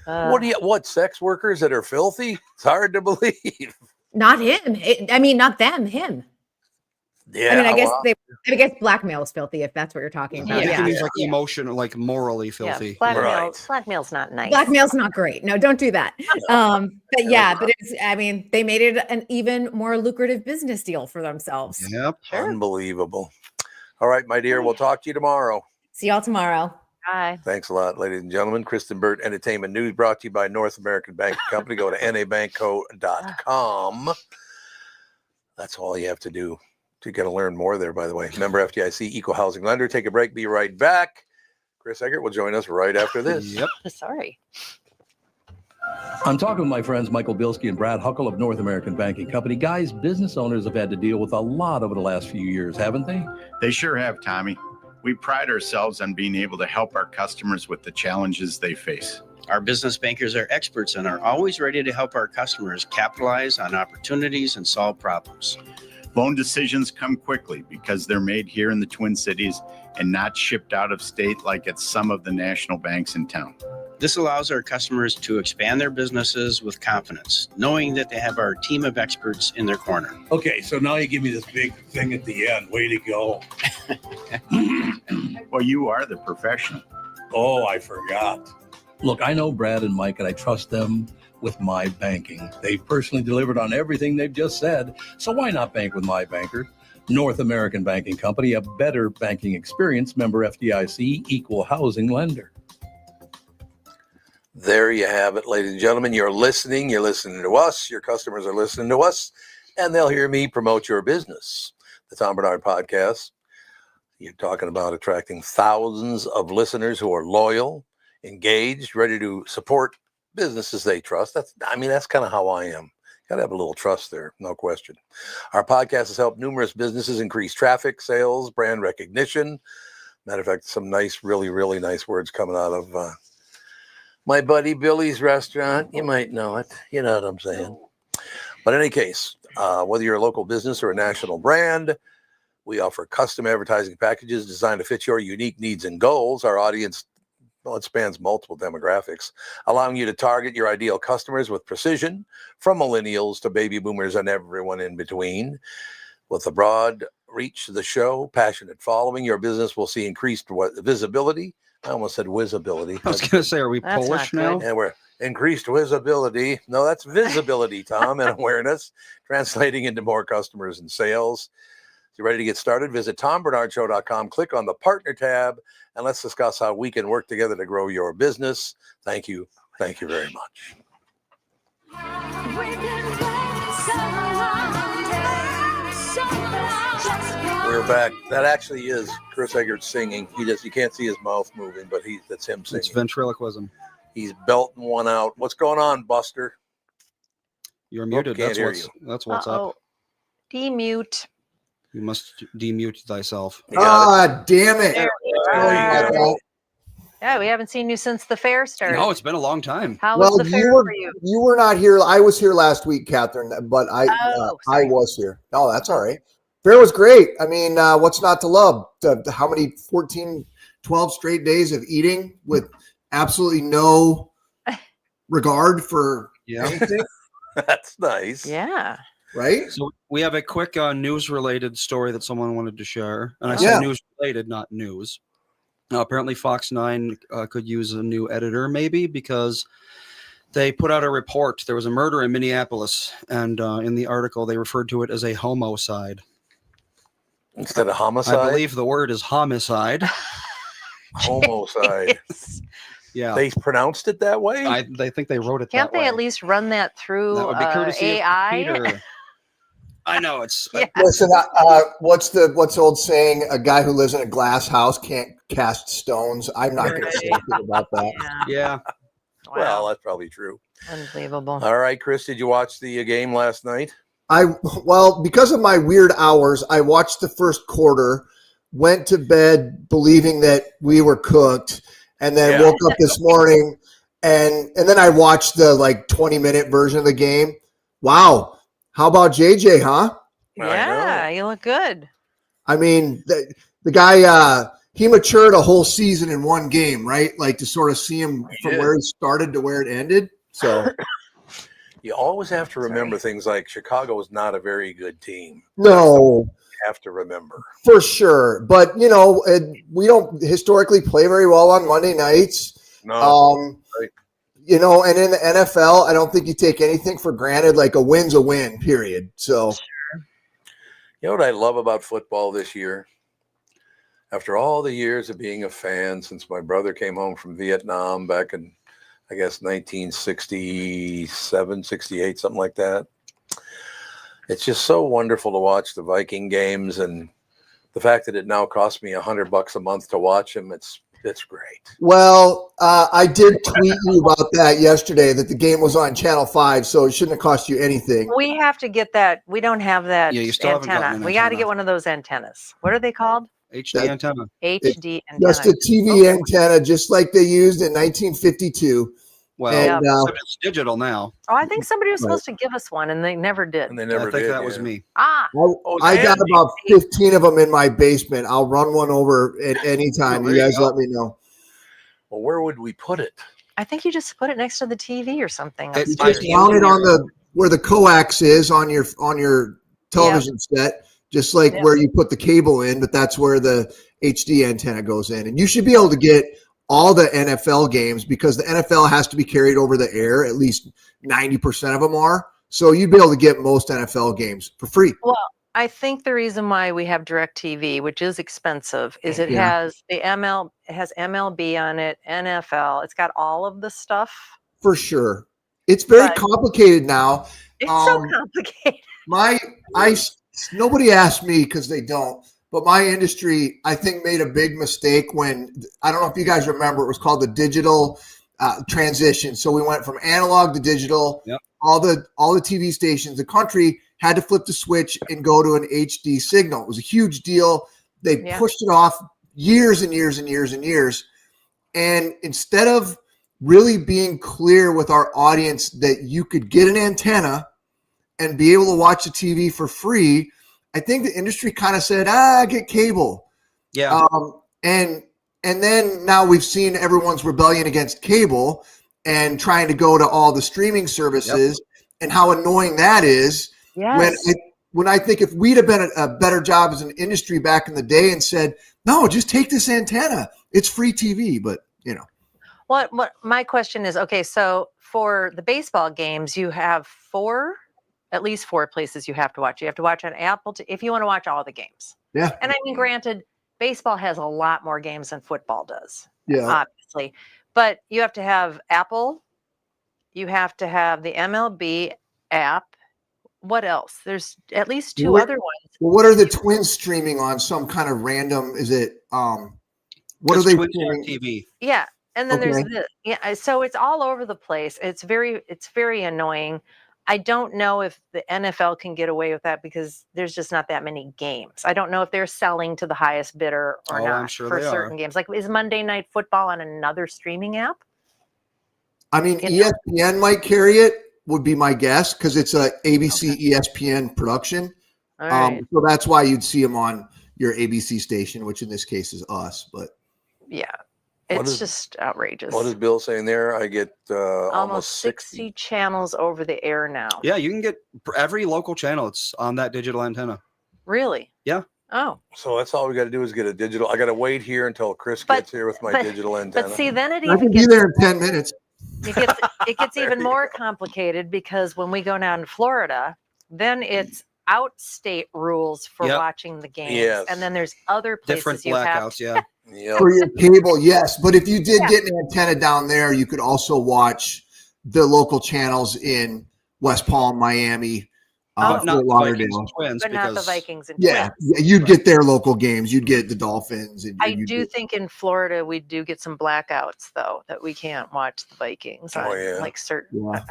What sex workers that are filthy? It's hard to believe. Not him. Not them. Him. Yeah. I mean, I guess blackmail is filthy if that's what you're talking about. Yeah. He's like emotional, like morally filthy. Yeah, blackmail's not nice. Blackmail's not great. No, don't do that. But it's, I mean, they made it an even more lucrative business deal for themselves. Yep. Sure. Unbelievable. All right, my dear. We'll talk to you tomorrow. See y'all tomorrow. Bye. Thanks a lot, ladies and gentlemen. Kristen Burt Entertainment News brought to you by North American Banking Company. Go to nabankco.com. That's all you have to do. You're going to learn more there, by the way. Member FDIC, equal housing lender. Take a break. Be right back. Chris Eggert will join us right after this. Yep. Sorry. I'm talking with my friends Michael Bilski and Brad Huckle of North American Banking Company. Guys, business owners have had to deal with a lot over the last few years, haven't they? They sure have, Tommy. We pride ourselves on being able to help our customers with the challenges they face. Our business bankers are experts and are always ready to help our customers capitalize on opportunities and solve problems. Loan decisions come quickly because they're made here in the Twin Cities and not shipped out of state like at some of the national banks in town. This allows our customers to expand their businesses with confidence, knowing that they have our team of experts in their corner. Okay, so now you give me this big thing at the end. Way to go. Well, you are the professional. Oh, I forgot. Look, I know Brad and Mike, and I trust them with my banking. They've personally delivered on everything they've just said. So why not bank with my banker? North American Banking Company, a better banking experience, member FDIC, equal housing lender. There you have it, ladies and gentlemen. You're listening to us. Your customers are listening to us, and they'll hear me promote your business. The Tom Bernard Podcast. You're talking about attracting thousands of listeners who are loyal, engaged, ready to support businesses they trust. That's kind of how I am. Got to have a little trust there, no question. Our podcast has helped numerous businesses increase traffic, sales, brand recognition. Matter of fact, some nice, really, really nice words coming out of my buddy Billy's restaurant. You might know it. You know what I'm saying. But in any case, whether you're a local business or a national brand, we offer custom advertising packages designed to fit your unique needs and goals. Our audience, it spans multiple demographics, allowing you to target your ideal customers with precision, from millennials to baby boomers and everyone in between. With a broad reach to the show, passionate following, your business will see increased visibility. I almost said visibility. I was going to say, are we Polish now? And we're increased visibility. No, that's visibility, Tom, and awareness, translating into more customers and sales. If you're ready to get started, visit tombernardshow.com, click on the partner tab, and let's discuss how we can work together to grow your business. Thank you. Thank you very much. We're back. That actually is Chris Eggert singing. You can't see his mouth moving, but that's him singing. It's ventriloquism. He's belting one out. What's going on, Buster? You're muted. That's what's up. Demute. You must demute thyself. Damn it. Yeah, we haven't seen you since the fair started. No, it's been a long time. How was the fair for you? You were not here. I was here last week, Catherine, but I was here. Oh, that's all right. Fair was great. I mean, what's not to love? How many 14, 12 straight days of eating with absolutely no regard for anything? That's nice. Yeah. Right? So we have a quick news-related story that someone wanted to share. And I say news-related, not news. Apparently Fox 9 could use a new editor, maybe, because they put out a report. There was a murder in Minneapolis, and in the article, they referred to it as a homicide. Instead of homicide? I believe the word is homicide. Homicide. Yeah. They pronounced it that way? I think they wrote it Can't that they way. at least run that through That would be courtesy AI? of Peter. I know it's. Yeah. Listen, what's the old saying? A guy who lives in a glass house can't cast stones. I'm not going to say anything about that. Yeah. Wow. Well, that's probably true. Unbelievable. All right, Chris, did you watch the game last night? Well, because of my weird hours, I watched the first quarter, went to bed believing that we were cooked, and then woke up this morning and then I watched the 20-minute version of the game. Wow. How about JJ, huh? Yeah, you look good. I mean, the guy, he matured a whole season in one game, right? Like to sort of see him from where he started to where it ended. So you always have to remember things like Chicago is not a very good team. No. You have to remember. For sure. But, we don't historically play very well on Monday nights. No. Right. And in the NFL, I don't think you take anything for granted. Like a win's a win, period. So, you know what I love about football this year? After all the years of being a fan, since my brother came home from Vietnam back in, I guess, 1967, 68, something like that. It's just so wonderful to watch the Viking games, and the fact that it now costs me $100 a month to watch them, it's great. Well, I did tweet you about that yesterday, that the game was on Channel 5, so it shouldn't have cost you anything. We have to get that. We don't have that you still haven't gotten antenna. an We got to antenna. get one of those antennas. What are they called? HD antenna. HD antenna. Just a TV antenna, just like they used in 1952. Well, And, it's digital now. Oh, I think somebody was supposed to give us one, and they never did. And they never I think did. that was me. Ah, I got about 15 of them in my basement. I'll run one over at any time. You guys let me know. Well, where would we put it? I think you just put it next to the TV or something. You upstairs. just mount it on where the coax is on your television set, just like where you put the cable in, but that's where the HD antenna goes in. And you should be able to get all the NFL games because the NFL has to be carried over the air. At least 90% of them are. So you'd be able to get most NFL games for free. Well, I think the reason why we have DirecTV, which is expensive, is it has it has MLB on it, NFL. It's got all of the stuff. For sure. It's very complicated now. It's so complicated. Nobody asked me because they don't. But my industry, I think, made a big mistake when, I don't know if you guys remember, it was called the digital transition. So we went from analog to digital. Yep. All the TV stations, the country had to flip the switch and go to an HD signal. It was a huge deal. They pushed it off years and years and years and years. And instead of really being clear with our audience that you could get an antenna and be able to watch the TV for free, I think the industry kind of said, get cable. Yeah. And then now we've seen everyone's rebellion against cable and trying to go to all the streaming services and how annoying that is. Yes. When I think if we'd have been a better job as an industry back in the day and said, no, just take this antenna. It's free TV, but What my question is, okay, so for the baseball games, you have at least four places you have to watch. You have to watch on Apple if you want to watch all the games. Yeah. And I mean, granted, baseball has a lot more games than football does. Yeah. Obviously. But you have to have Apple. You have to have the MLB app. What else? There's at least two other ones. Well, what are the Twins streaming on? Some kind of random, is it, what are they streaming? TV. Yeah. And then there's this. Yeah. So it's all over the place. It's very annoying. I don't know if the NFL can get away with that because there's just not that many games. I don't know if they're selling to the highest bidder or not I'm sure for they certain games. Like, is Monday Night Football on another streaming app? I mean, ESPN might carry it, would be my guess, because it's a ABC ESPN production. All right. So that's why you'd see them on your ABC station, which in this case is us. But yeah. It's just outrageous. What is Bill saying there? I get almost 60 channels over the air now. Yeah, you can get every local channel. It's on that digital antenna. Really? Yeah. Oh. So that's all we got to do is get a digital. I got to wait here until Chris gets here with my digital antenna. But see, then it I even can be there in 10 minutes. It gets even more complicated because when we go down to Florida, then it's outstate rules for watching the games. Yes. And then there's other places different you have blackouts, For your cable, yes. But if you did get an antenna down there, you could also watch the local channels in West Palm, Miami, not Fort the Lauderdale. Vikings and Twins, but not the because Vikings and Yeah, Twins. you'd get their local games. You'd get the Dolphins. And I you'd do get- think in Florida we do get some blackouts though, that we can't watch the Vikings on like certain. Yeah.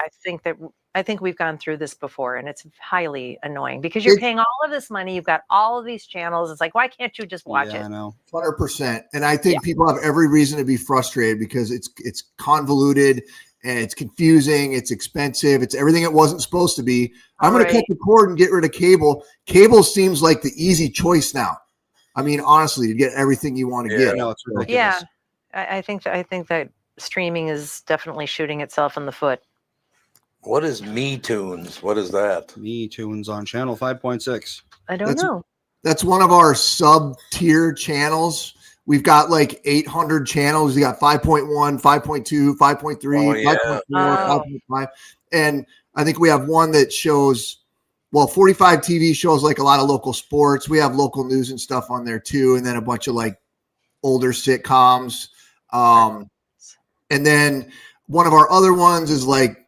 I think we've gone through this before, and it's highly annoying because you're paying all of this money. You've got all of these channels. It's like, why can't you just watch it? I know. 100%. And I think people have every reason to be frustrated because it's convoluted and it's confusing. It's expensive. It's everything it wasn't supposed to be. I'm going to cut the cord and get rid of cable. Cable seems like the easy choice now. I mean, honestly, you get everything you want to get. No, it's ridiculous. Yeah, I think that streaming is definitely shooting itself in the foot. What is Me Tunes? What is that? Me Tunes on channel 5.6. I don't know. That's one of our sub-tier channels. We've got like 800 channels. We got 5.1, 5.2, 5.3, 5.4, 5.5. And I think we have one that shows, 45 TV shows, like a lot of local sports. We have local news and stuff on there too. And then a bunch of like older sitcoms. And then one of our other ones is like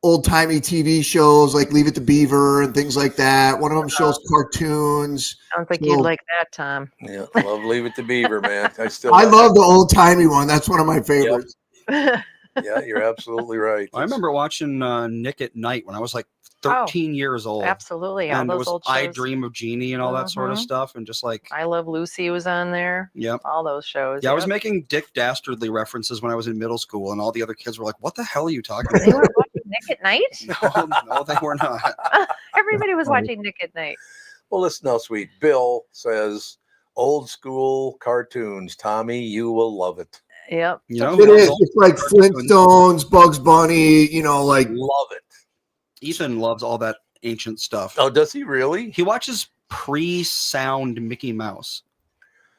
old-timey TV shows like Leave It to Beaver and things like that. One of them shows cartoons. Sounds like you'd like that, Tom. Yeah, love Leave It to Beaver, man. I love the old-timey one. That's one of my favorites. Yeah, you're absolutely right. I remember watching Nick at Night when I was like 13 years old. Absolutely. All And it those was old shows. I Dream of Jeannie and all that sort of stuff. And just like, I Love Lucy was on there. Yep. All those shows. Yeah, I was making Dick Dastardly references when I was in middle school, and all the other kids were like, "What the hell are you talking about?" They were watching Nick at Night? No, they were not. Everybody was watching Nick at Night. Well, listen now, sweet. Bill says, old school cartoons. Tommy, you will love it. Yep. You know, It is. It's like Flintstones, Bugs Bunny, like. Love it. Ethan loves all that ancient stuff. Oh, does he really? He watches pre-sound Mickey Mouse.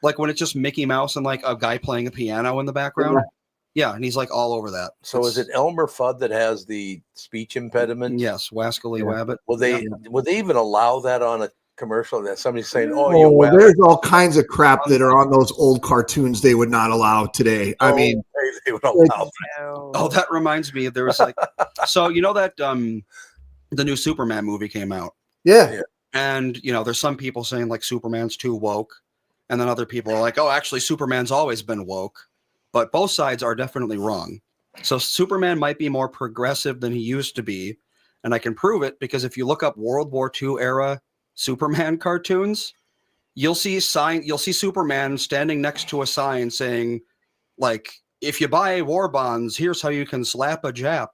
Like when it's just Mickey Mouse and like a guy playing a piano in the background. Yeah, and he's like all over that. So is it Elmer Fudd that has the speech impediment? Yes, Wascally Wabbit. Will they even allow that on a commercial? That somebody's saying, there's all kinds of crap that are on those old cartoons they would not allow today. I mean, they would allow Oh, that reminds me. There was like, so you know that the new Superman movie came out. Yeah. And there's some people saying like Superman's too woke, and then other people are like, oh, actually Superman's always been woke. But both sides are definitely wrong. So Superman might be more progressive than he used to be, and I can prove it because if you look up World War II era Superman cartoons, you'll see Superman standing next to a sign saying, like, if you buy war bonds, here's how you can slap a Jap.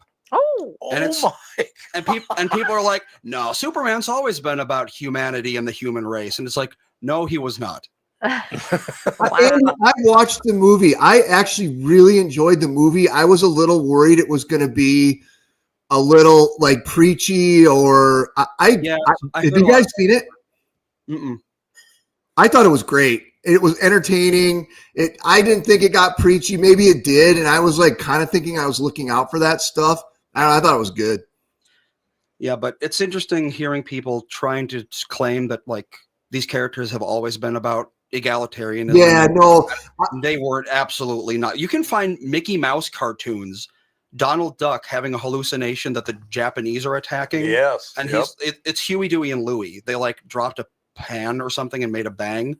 And people are like, no, Superman's always been about humanity and the human race. And it's like, no, he was not. I watched the movie. I actually really enjoyed the movie. I was a little worried it was going to be a little like preachy or have you guys seen it? Mm-mm. I thought it was great. It was entertaining. I didn't think it got preachy. Maybe it did. And I was like kind of thinking I was looking out for that stuff. I thought it was good. Yeah, but it's interesting hearing people trying to claim that like these characters have always been about egalitarianism. Yeah, no. They weren't. Absolutely not. You can find Mickey Mouse cartoons, Donald Duck having a hallucination that the Japanese are attacking. Yes. And it's Huey, Dewey, and Louie. They like dropped a pan or something and made a bang.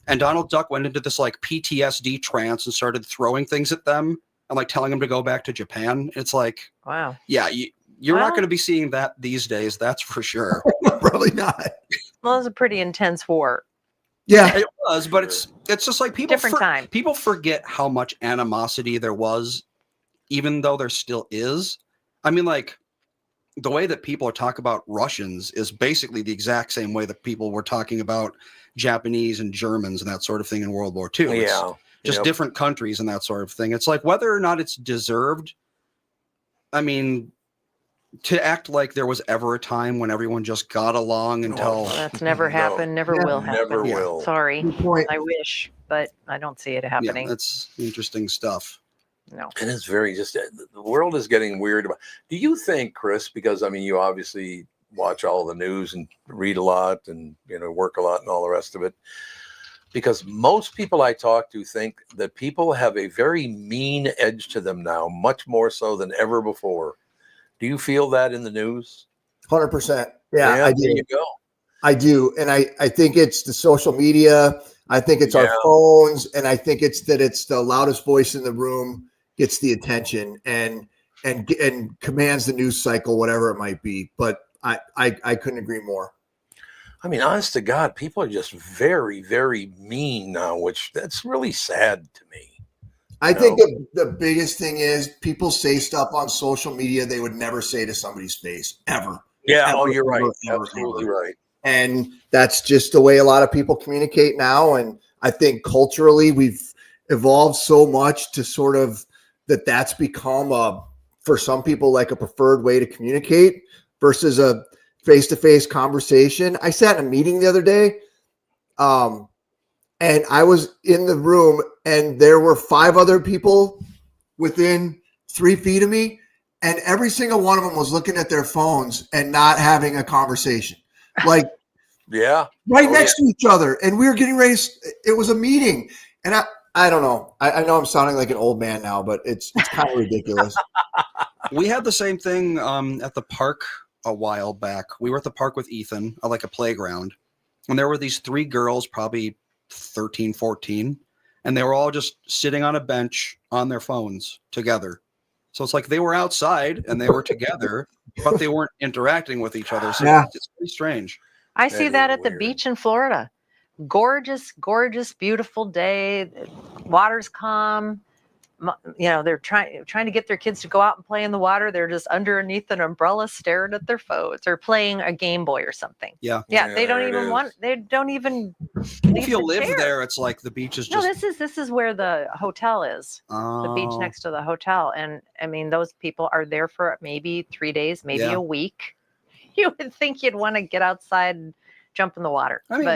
And Donald Duck went into this like PTSD trance and started throwing things at them and like telling them to go back to Japan. It's like, wow. Yeah, you're not going to be seeing that these days. That's for sure. Probably not. Well, it was a pretty intense war. Yeah, it was, but it's just like people time. People forget how much animosity there was, even though there still is. I mean, like the way that people talk about Russians is basically the exact same way that people were talking about Japanese and Germans and that sort of thing in World War II. It's just different countries and that sort of thing. It's like whether or not it's deserved. I mean, to act like there was ever a time when everyone just got along until that's never happened, never will happen. Never will. Sorry. I wish, but I don't see it happening. Yeah, that's interesting stuff. No. And it's very the world is getting weird about. Do you think, Chris, because I mean you obviously watch all the news and read a lot and work a lot and all the rest of it. because most people I talk to think that people have a very mean edge to them now, much more so than ever before. Do you feel that in the news? 100%. Yeah, I do. There you go. I do. And I think it's the social media. I think it's our phones. And I think it's the loudest voice in the room gets the attention and commands the news cycle, whatever it might be. But I couldn't agree more. I mean, honest to God, people are just very, very mean now, which that's really sad to me. I think the biggest thing is people say stuff on social media they would never say to somebody's face, ever. Yeah, ever, you're right. Ever, Absolutely right. And that's just the way a lot of people communicate now. And I think culturally we've evolved so much to sort of that's become for some people like a preferred way to communicate versus a face-to-face conversation. I sat in a meeting the other day, and I was in the room and there were 5 other people within 3 feet of me. And every single one of them was looking at their phones and not having a conversation. Like, right next to each other. And we were getting ready. It was a meeting. And I don't know. I know I'm sounding like an old man now, but it's kind of ridiculous. We had the same thing at the park a while back. We were at the park with Ethan, like a playground. And there were these 3 girls, probably 13, 14. And they were all just sitting on a bench on their phones together. So it's like they were outside and they were together, but they weren't interacting with each other. So it's pretty strange. I see that at the beach in Florida. Gorgeous, gorgeous, beautiful day. Water's calm. You know, they're trying to get their kids to go out and play in the water. They're just underneath an umbrella staring at their phones or playing a Game Boy or something. Yeah. They don't even if you live there, it's like the beach is just. No, this is where the hotel is. The beach next to the hotel. And I mean, those people are there for maybe 3 days, maybe a week. You would think you'd want to get outside and jump in the water. I mean,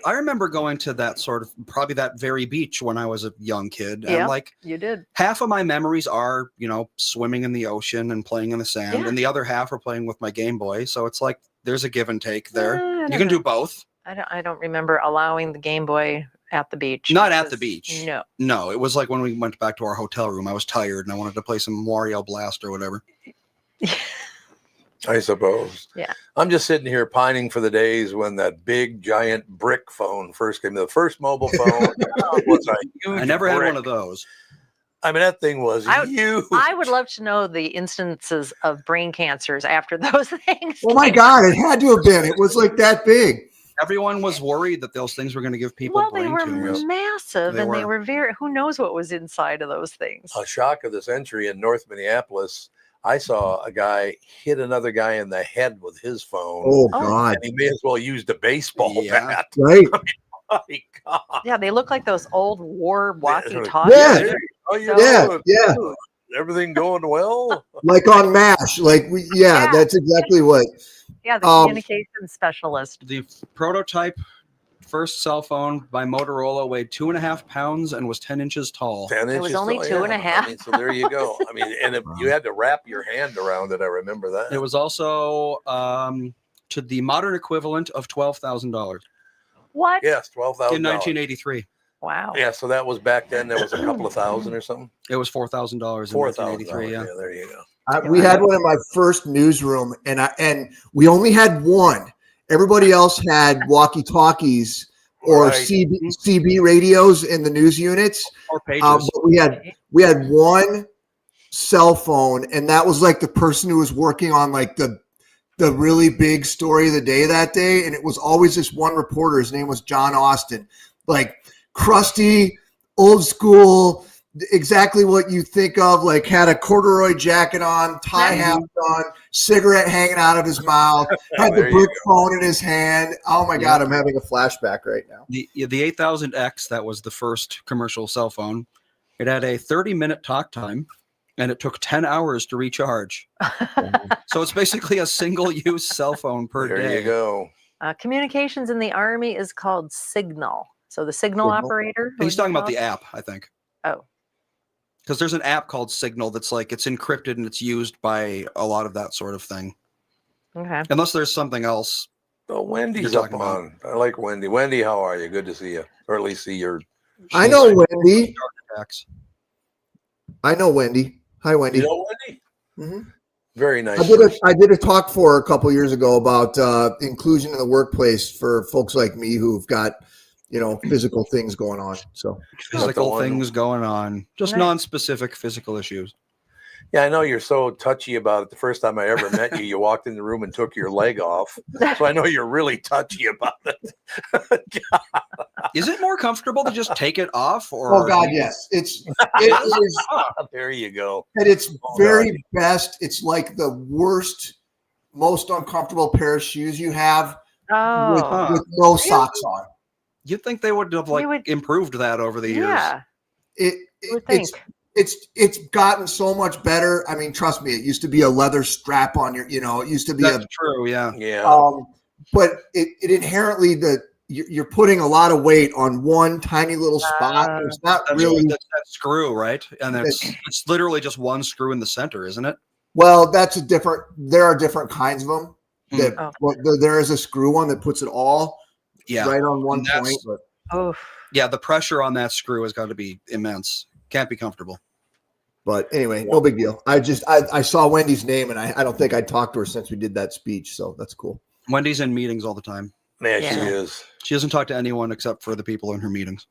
I remember going to that sort of probably that very beach when I was a young kid. And like you did. Half of my memories are, swimming in the ocean and playing in the sand. And the other half are playing with my Game Boy. So it's like there's a give and take there. You can do both. I don't remember allowing the Game Boy at the beach. Not at the beach. No. It was like when we went back to our hotel room. I was tired and I wanted to play some Wario Blast or whatever. I suppose. Yeah. I'm just sitting here pining for the days when that big giant brick phone first came. The first mobile phone was a huge I never had brick. one of those. I mean, that thing was huge. I would love to know the instances of brain cancers after those things. Oh my God, it had to have been. It was like that big. Everyone was worried that those things were going to give people brain tumors. Massive, and they were very. Who knows what was inside of those things? A shock of the century in North Minneapolis. I saw a guy hit another guy in the head with his phone. Oh God! And he may as well used a baseball bat. Right. My God. Yeah, they look like those old war walkie-talkies. Yeah. Yeah. Everything going well? Like on MASH. That's exactly what. Yeah, the communication specialist. The prototype first cell phone by Motorola weighed 2.5 pounds and was 10 inches tall. 10 inches. It was only 2.5. I mean, so there you go. I mean, and you had to wrap your hand around it. I remember that. It was also to the modern equivalent of $12,000. What? Yes, $12,000 in 1983. Wow. Yeah, so so that was there was a couple of thousand or something. It was $4,000 in 1983. Yeah, there you go. We had one in my first newsroom, and we only had one. Everybody else had walkie-talkies or CB radios in the news units. Or pages. But we had one cell phone, and that was like the person who was working on like the really big story of the day that day, and it was always this one reporter. His name was John Austin, like crusty, old school. Exactly what you think of, like had a corduroy jacket on, tie hat on, cigarette hanging out of his mouth, had the brick phone in his hand. Oh my God, I'm having a flashback right now. The 8000X, that was the first commercial cell phone. It had a 30-minute talk time, and it took 10 hours to recharge. So it's basically a single-use cell phone per day. There you go. Communications in the Army is called Signal. So the signal operator. He's talking about the app, I think. Oh. Because there's an app called Signal that's like it's encrypted and it's used by a lot of that sort of thing. Okay. Unless there's something else. Oh, Wendy's up on. I like Wendy. Wendy, how are you? Good to see you. or at least see your. I know Wendy. I know Wendy. Hi, Wendy. You know Wendy? Mm-hmm. Very nice. I did a talk for her a couple years ago about inclusion in the workplace for folks like me who've got, physical things going on. So physical things going on, just non-specific physical issues. Yeah, I know you're so touchy about it. The first time I ever met you, you walked in the room and took your leg off. So I know you're really touchy about it. Is it more comfortable to just take it off? Or oh God, yes. It is. There you go. At its very best, it's like the worst, most uncomfortable pair of shoes you have with no socks on. You'd think they would have improved that over the years. Yeah. It's gotten so much better. I mean, trust me, it used to be a leather strap on your, it used to be true. Yeah. Yeah. But it inherently you're putting a lot of weight on one tiny little spot. It's not really that screw, right? And it's literally just one screw in the center, isn't it? Well, there are different kinds of them. There is a screw one that puts it all right on one point. But, yeah, the pressure on that screw has got to be immense. Can't be comfortable. But anyway, no big deal. I saw Wendy's name, and I don't think I'd talked to her since we did that speech, so that's cool. Wendy's in meetings all the time. Man, she is. She doesn't talk to anyone except for the people in her meetings.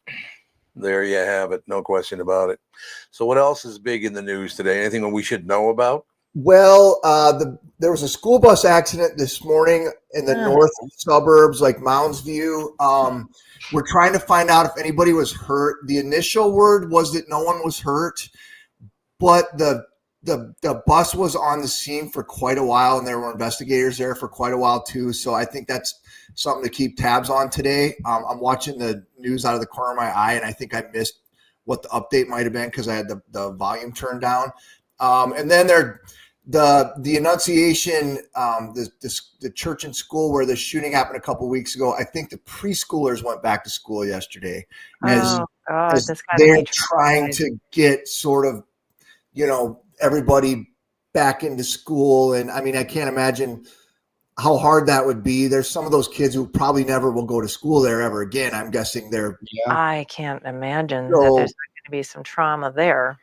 There you have it. No question about it. So what else is big in the news today? Anything that we should know about? Well, there was a school bus accident this morning in the north suburbs, like Mounds View. We're trying to find out if anybody was hurt. The initial word was that no one was hurt, but the bus was on the scene for quite a while, and there were investigators there for quite a while too. So I think that's something to keep tabs on today. I'm watching the news out of the corner of my eye, and I think I missed what the update might have been because I had the volume turned down. And then the Annunciation, the church and school where the shooting happened a couple of weeks ago. I think the preschoolers went back to school yesterday as they're trying to get sort of, everybody back into school. And I mean, I can't imagine how hard that would be. There's some of those kids who probably never will go to school there ever again. I'm guessing I can't imagine that there's not going to be some trauma there.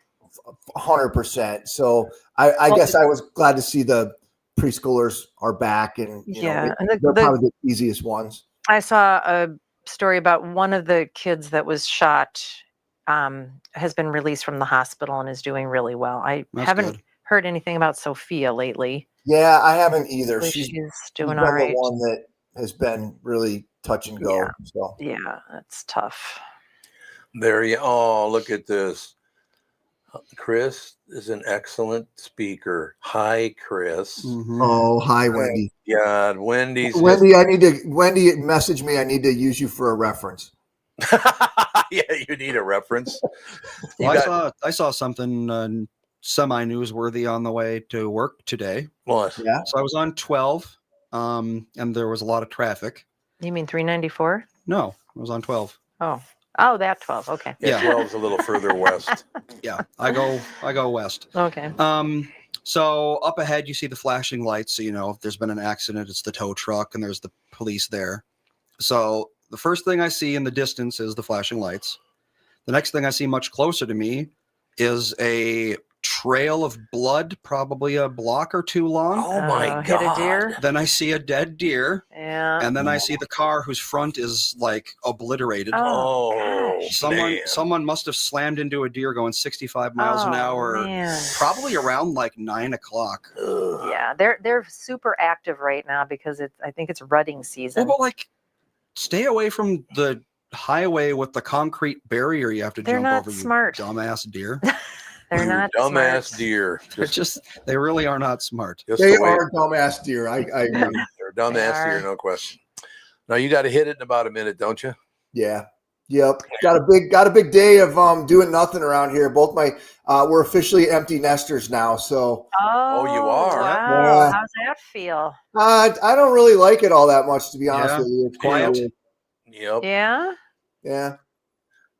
100%. So I guess I was glad to see the preschoolers are back, and they're probably the easiest ones. I saw a story about one of the kids that was shot has been released from the hospital and is doing really well. That's haven't heard anything about Sophia lately. Yeah, I haven't either. She's doing all right. The one that has been really touch and go. Yeah, that's tough. Look at this. Chris is an excellent speaker. Hi, Chris. Mm-hmm. Oh, hi, Wendy. Yeah, Wendy, message me. I need to use you for a reference. Yeah, you need a reference. Well, I saw something semi-newsworthy on the way to work today. What? Yeah. So I was on 12, and there was a lot of traffic. You mean 394? No, I was on 12. Oh, that 12. Okay. Yeah, 12 is a little further west. Yeah, I go west. Okay. So up ahead, you see the flashing lights. So, if there's been an accident, it's the tow truck, and there's the police there. So the first thing I see in the distance is the flashing lights. The next thing I see much closer to me is a trail of blood, probably a block or two long. Oh my God. Hit a deer. Then I see a dead deer. Yeah. And then I see the car whose front is like obliterated. Someone must have slammed into a deer going 65 miles an hour, probably around like 9 o'clock. Yeah, they're super active right now because I think it's rutting season. Well, but stay away from the highway with the concrete barrier you have to jump over. Smart. You dumbass deer. They're not dumbass smart. Deer. They really are not smart. They are dumbass deer. I agree. They're dumbass deer, no question. Now you got to hit it in about a minute, don't you? Yeah. Yep. Got a big day of doing nothing around here. Both we're officially empty nesters now. So. Oh, you are. Wow. Yeah. How's that feel? I don't really like it all that much, to be honest with you. It's quiet. Yep. Yeah. Yeah.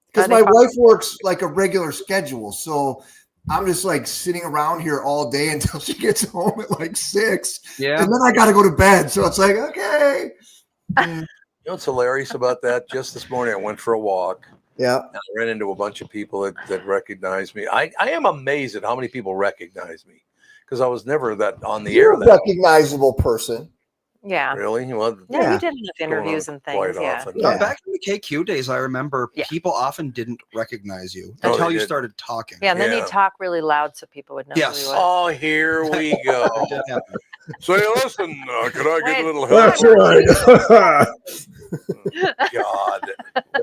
Because my wife works like a regular schedule, so I'm just like sitting around here all day until she gets home at like 6. Yeah. And then I got to go to bed. So it's like, okay. You know what's hilarious about that? Just this morning, I went for a walk. Yeah. And I ran into a bunch of people that recognize me. I am amazed at how many people recognize me because I was never that on the You're air. a recognizable person. Yeah. Really? Well, yeah, you did enough interviews and things. Yeah. Back in the KQ days, I remember people often didn't recognize you No, until they you didn't. started talking. Yeah, and then he'd talk really loud so people would know who he was. Oh, here we go. Say, listen, could I get a little help? That's right. God.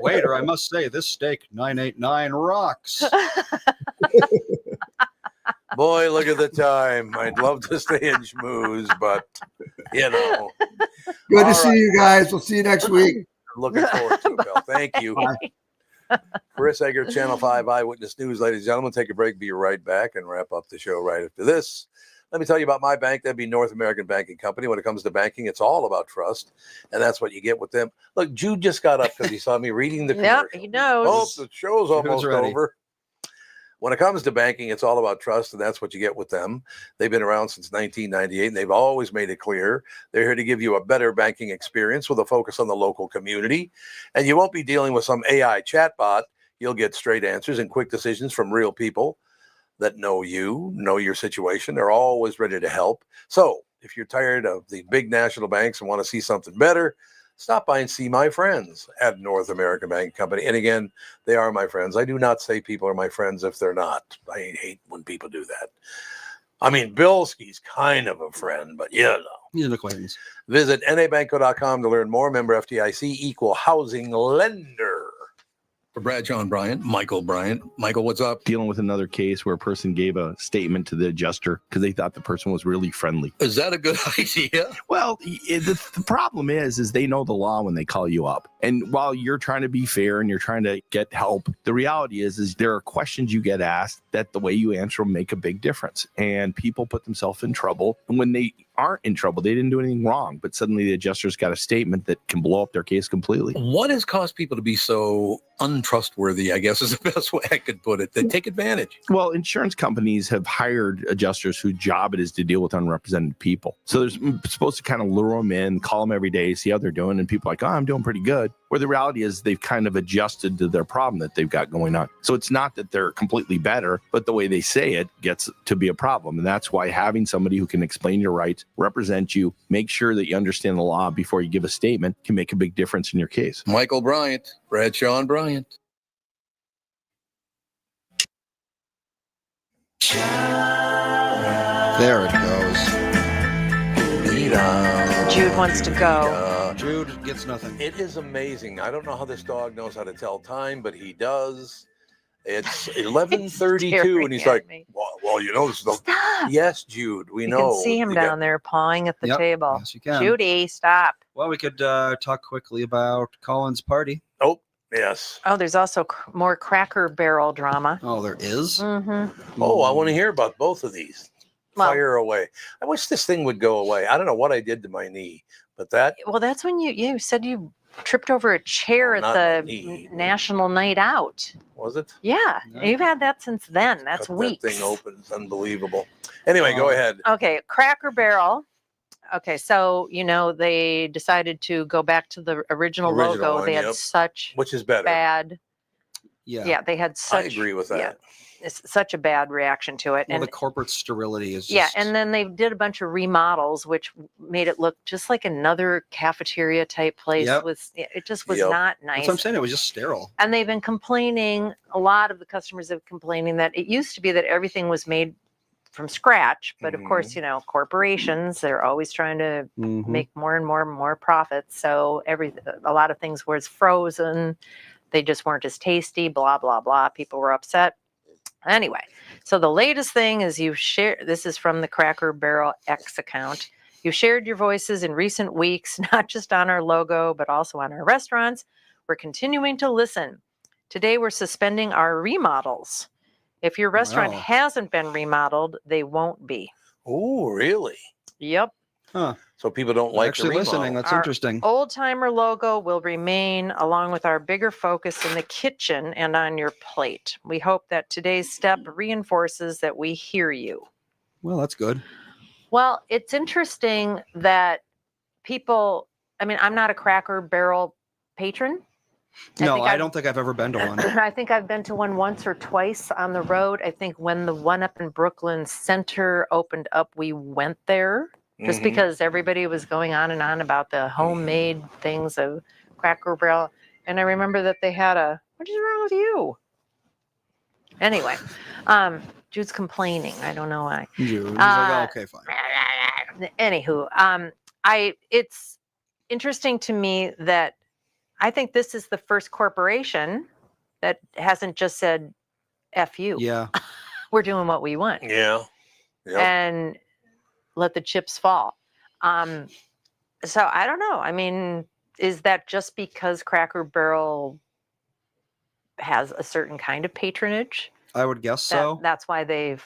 Waiter, I must say, this steak 989 rocks. Boy, look at the time. I'd love to stay in schmooze, but, you know. Good to see you guys. We'll see you next week. Looking forward to it, Bill. Thank you. Chris Egger, Channel 5 Eyewitness News. Ladies and gentlemen, take a break. Be right back and wrap up the show right after this. Let me tell you about my bank. That'd be North American Banking Company. When it comes to banking, it's all about trust, and that's what you get with them. Look, Jude just got up because he saw me reading the commercial. Yep, he knows. Oh, the show's almost over. When it comes to banking, it's all about trust, and that's what you get with them. They've been around since 1998, and they've always made it clear they're here to give you a better banking experience with a focus on the local community. And you won't be dealing with some AI chatbot. You'll get straight answers and quick decisions from real people that know you, know your situation. They're always ready to help. So if you're tired of the big national banks and want to see something better, stop by and see my friends at North American Bank Company. And again, they are my friends. I do not say people are my friends if they're not. I hate when people do that. I mean, Bilski's kind of a friend, but you know. He's an acquaintance. Visit nabanco.com to learn more. Member FDIC, equal housing lender. For Brad, John Bryant, Michael Bryant. Michael, what's up? Dealing with another case where a person gave a statement to the adjuster because they thought the person was really friendly. Is that a good idea? Well, the problem is they know the law when they call you up. And while you're trying to be fair and you're trying to get help, the reality is there are questions you get asked that the way you answer them make a big difference. And people put themselves in trouble. And when they aren't in trouble, they didn't do anything wrong, but suddenly the adjuster's got a statement that can blow up their case completely. What has caused people to be so untrustworthy, I guess is the best way I could put it? They take advantage. Well, insurance companies have hired adjusters whose job it is to deal with unrepresented people. So they're supposed to kind of lure them in, call them every day, see how they're doing. And people are like, oh, I'm doing pretty good. Where the reality is they've kind of adjusted to their problem that they've got going on. So it's not that they're completely better, but the way they say it gets to be a problem. And that's why having somebody who can explain your rights, represent you, make sure that you understand the law before you give a statement can make a big difference in your case. Michael Bryant, Bradshaw and Bryant. There it goes. Jude wants to go. Jude gets nothing. It is amazing. I don't know how this dog knows how to tell time, but he does. It's 11:32, and he's like, well, you know, stop. Yes, Jude, we know. You can see him down there pawing at the table. Yes, you can. Judy, stop. Well, we could talk quickly about Colin's party. Oh, yes. Oh, there's also more Cracker Barrel drama. Oh, there is? Mm-hmm. Oh, I want to hear about both of these. Fire away. I wish this thing would go away. I don't know what I did to my knee, but that. Well, that's when you said you tripped over a chair at the National Night Out. Was it? Yeah. You've had that since then. That's weeks. That thing open. It's unbelievable. Anyway, go ahead. Okay, Cracker Barrel. Okay, so they decided to go back to the original logo. One, they had such which is better. Bad. Yeah, they had such. I agree with that. Yeah, it's such a bad reaction to it. Well, and the corporate sterility is just... Yeah, and then they did a bunch of remodels, which made it look just like another cafeteria type place. It just was not nice. That's what I'm saying. It was just sterile. And they've been complaining. A lot of the customers have complaining that it used to be that everything was made from scratch, but of course, corporations, they're always trying to make more and more profits. So a lot of things was frozen. They just weren't as tasty, blah, blah, blah. People were upset. Anyway, so the latest thing is this is from the Cracker Barrel X account. You shared your voices in recent weeks, not just on our logo, but also on our restaurants. We're continuing to listen. Today, we're suspending our remodels. If your restaurant hasn't been remodeled, they won't be. Oh, really? Yep. Huh. So people don't like actually listening. That's our interesting. Old timer logo will remain along with our bigger focus in the kitchen and on your plate. We hope that today's step reinforces that we hear you. Well, that's good. Well, it's interesting that people, I'm not a Cracker Barrel patron. No, I don't think I've ever been to one. I think I've been to one once or twice on the road. I think when the one up in Brooklyn Center opened up, we went there just because everybody was going on and on about the homemade things of Cracker Barrel. And I remember that they had what is wrong with you? Anyway, Jude's complaining. I don't know why. Jude, he's like, oh, okay, fine. Anywho, it's interesting to me that I think this is the first corporation that hasn't just said F you. Yeah. We're doing what we want. Yeah. Yep. And let the chips fall. So I don't know. I mean, is that just because Cracker Barrel has a certain kind of patronage? I would guess so. That's why they've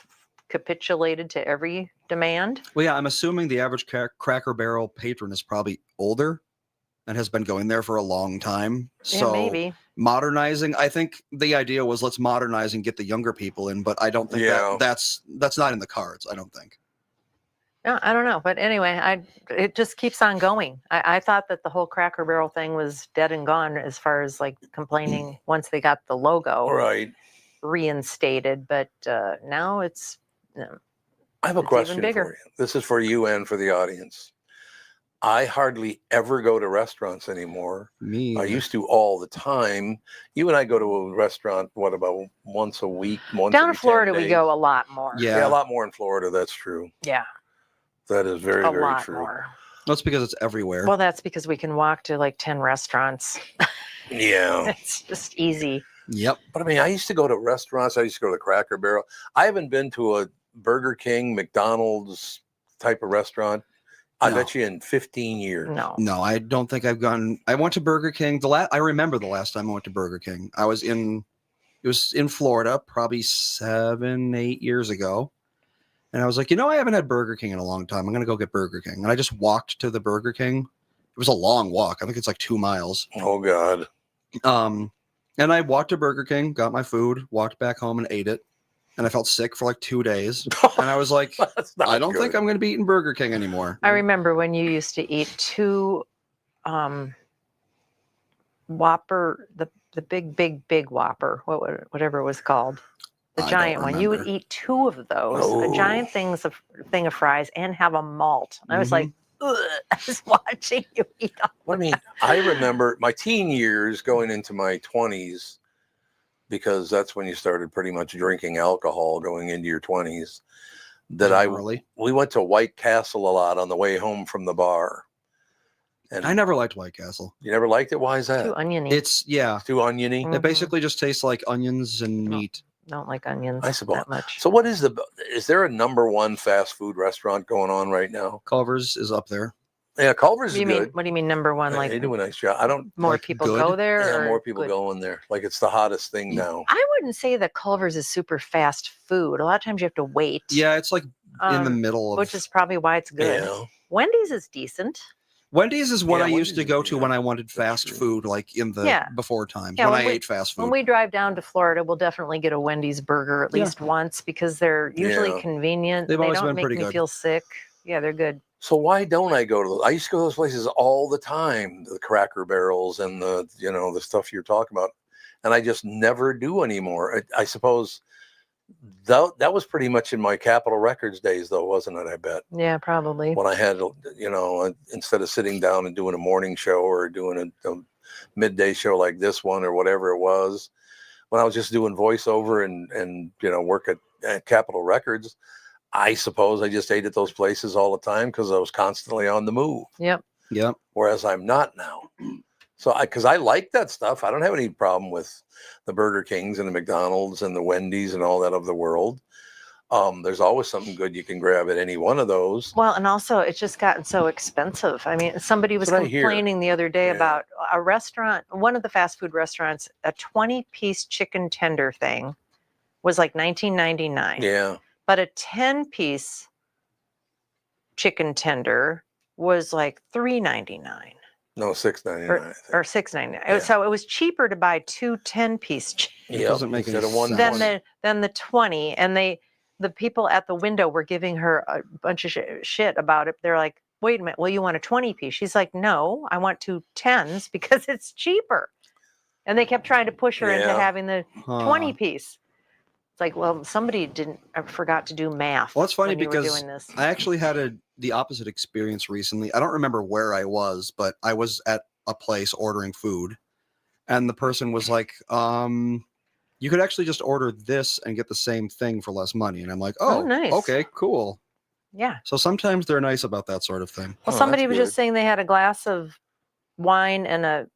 capitulated to every demand? Well, yeah, I'm assuming the average Cracker Barrel patron is probably older and has been going there for a long time. So maybe modernizing, I think the idea was let's modernize and get the younger people in, but I don't think that's not in the cards, I don't think. No, I don't know. But anyway, it just keeps on going. I thought that the whole Cracker Barrel thing was dead and gone as far as like complaining once they got the logo reinstated. But now it's I have a question for you. This is for you and for the audience. I hardly ever go to restaurants anymore. Me. I used to all the time. You and I go to a restaurant, what, about once a week? Down in Florida, we go a lot more. Yeah, a lot more in Florida. That's true. Yeah. That is very, a very lot true. More. That's because it's everywhere. Well, that's because we can walk to like 10 restaurants. Yeah. It's just easy. Yep. But I mean, I used to go to restaurants. I used to go to the Cracker Barrel. I haven't been to a Burger King, McDonald's type of restaurant. I bet you in 15 years. No, I don't think I've gone. I went to Burger King. I remember the last time I went to Burger King. It was in Florida, probably 7-8 years ago. And I was like, I haven't had Burger King in a long time. I'm going to go get Burger King. And I just walked to the Burger King. It was a long walk. I think it's like 2 miles. Oh, God. And I walked to Burger King, got my food, walked back home and ate it. And I felt sick for like 2 days. And I was like, I don't think I'm going to be eating Burger King anymore. I remember when you used to eat 2 Whopper, the big Whopper, whatever it was called. The giant one. You would eat 2 of those, a giant thing of fries, and have a malt. I was like, ugh, I was watching you eat all I mean, I remember my teen years going into my 20s, because that's when you started pretty much drinking alcohol going into your 20s, we went to White Castle a lot on the way home from the bar. And I never liked White Castle. You never liked it? Why is that? Too oniony. It's too oniony. It basically just tastes like onions and meat. Don't like onions. I suppose. That much. So is there a number 1 fast food restaurant going on right now? Culver's is up there. Yeah, Culver's is good. What do you mean number 1? Like they do a nice job. More people go there? Yeah, or more people go in there. Like it's the hottest thing now. I wouldn't say that Culver's is super fast food. A lot of times you have to wait. Yeah, it's like in the middle of, which is probably why it's good. Yeah. Wendy's is decent. Wendy's is what I used to go to when I wanted fast food, like in the before times, when I ate fast food. When we drive down to Florida, we'll definitely get a Wendy's burger at least once because they're usually convenient. They don't make me feel sick. Yeah, they're good. So why don't I go to those? I used to go to those places all the time, the Cracker Barrels and the stuff you're talking about. And I just never do anymore. I suppose that was pretty much in my Capitol Records days, though, wasn't it? I bet. Yeah, probably. When I had, instead of sitting down and doing a morning show or doing a midday show like this one or whatever it was, when I was just doing voiceover and work at Capitol Records, I suppose I just ate at those places all the time because I was constantly on the move. Yep. Whereas I'm not now. So because I like that stuff. I don't have any problem with the Burger Kings and the McDonald's and the Wendy's and all that of the world. There's always something good you can grab at any one of those. Well, and also it's just gotten so expensive. I mean, somebody was complaining the other day about a restaurant, one of the fast food restaurants, a 20-piece chicken tender thing was like $19.99. Yeah. But a 10-piece chicken tender was like $3.99. No, $6.99. Or $6.99. Yeah. So it was cheaper to buy 2 10-piece chicken. Yeah, doesn't make any sense. Than the 20. And the people at the window were giving her a bunch of shit about it. They're like, wait a minute. Well, you want a 20 piece? She's like, no, I want 2 10s because it's cheaper. And they kept trying to push her into having the 20 piece. It's like, well, somebody forgot to do math. Well, it's funny when you were because doing this. I actually had the opposite experience recently. I don't remember where I was, but I was at a place ordering food, and the person was like, you could actually just order this and get the same thing for less money. And I'm like, oh, nice. Okay, cool. Yeah. So sometimes they're nice about that sort of thing. Well, somebody was just saying they had a glass of wine and a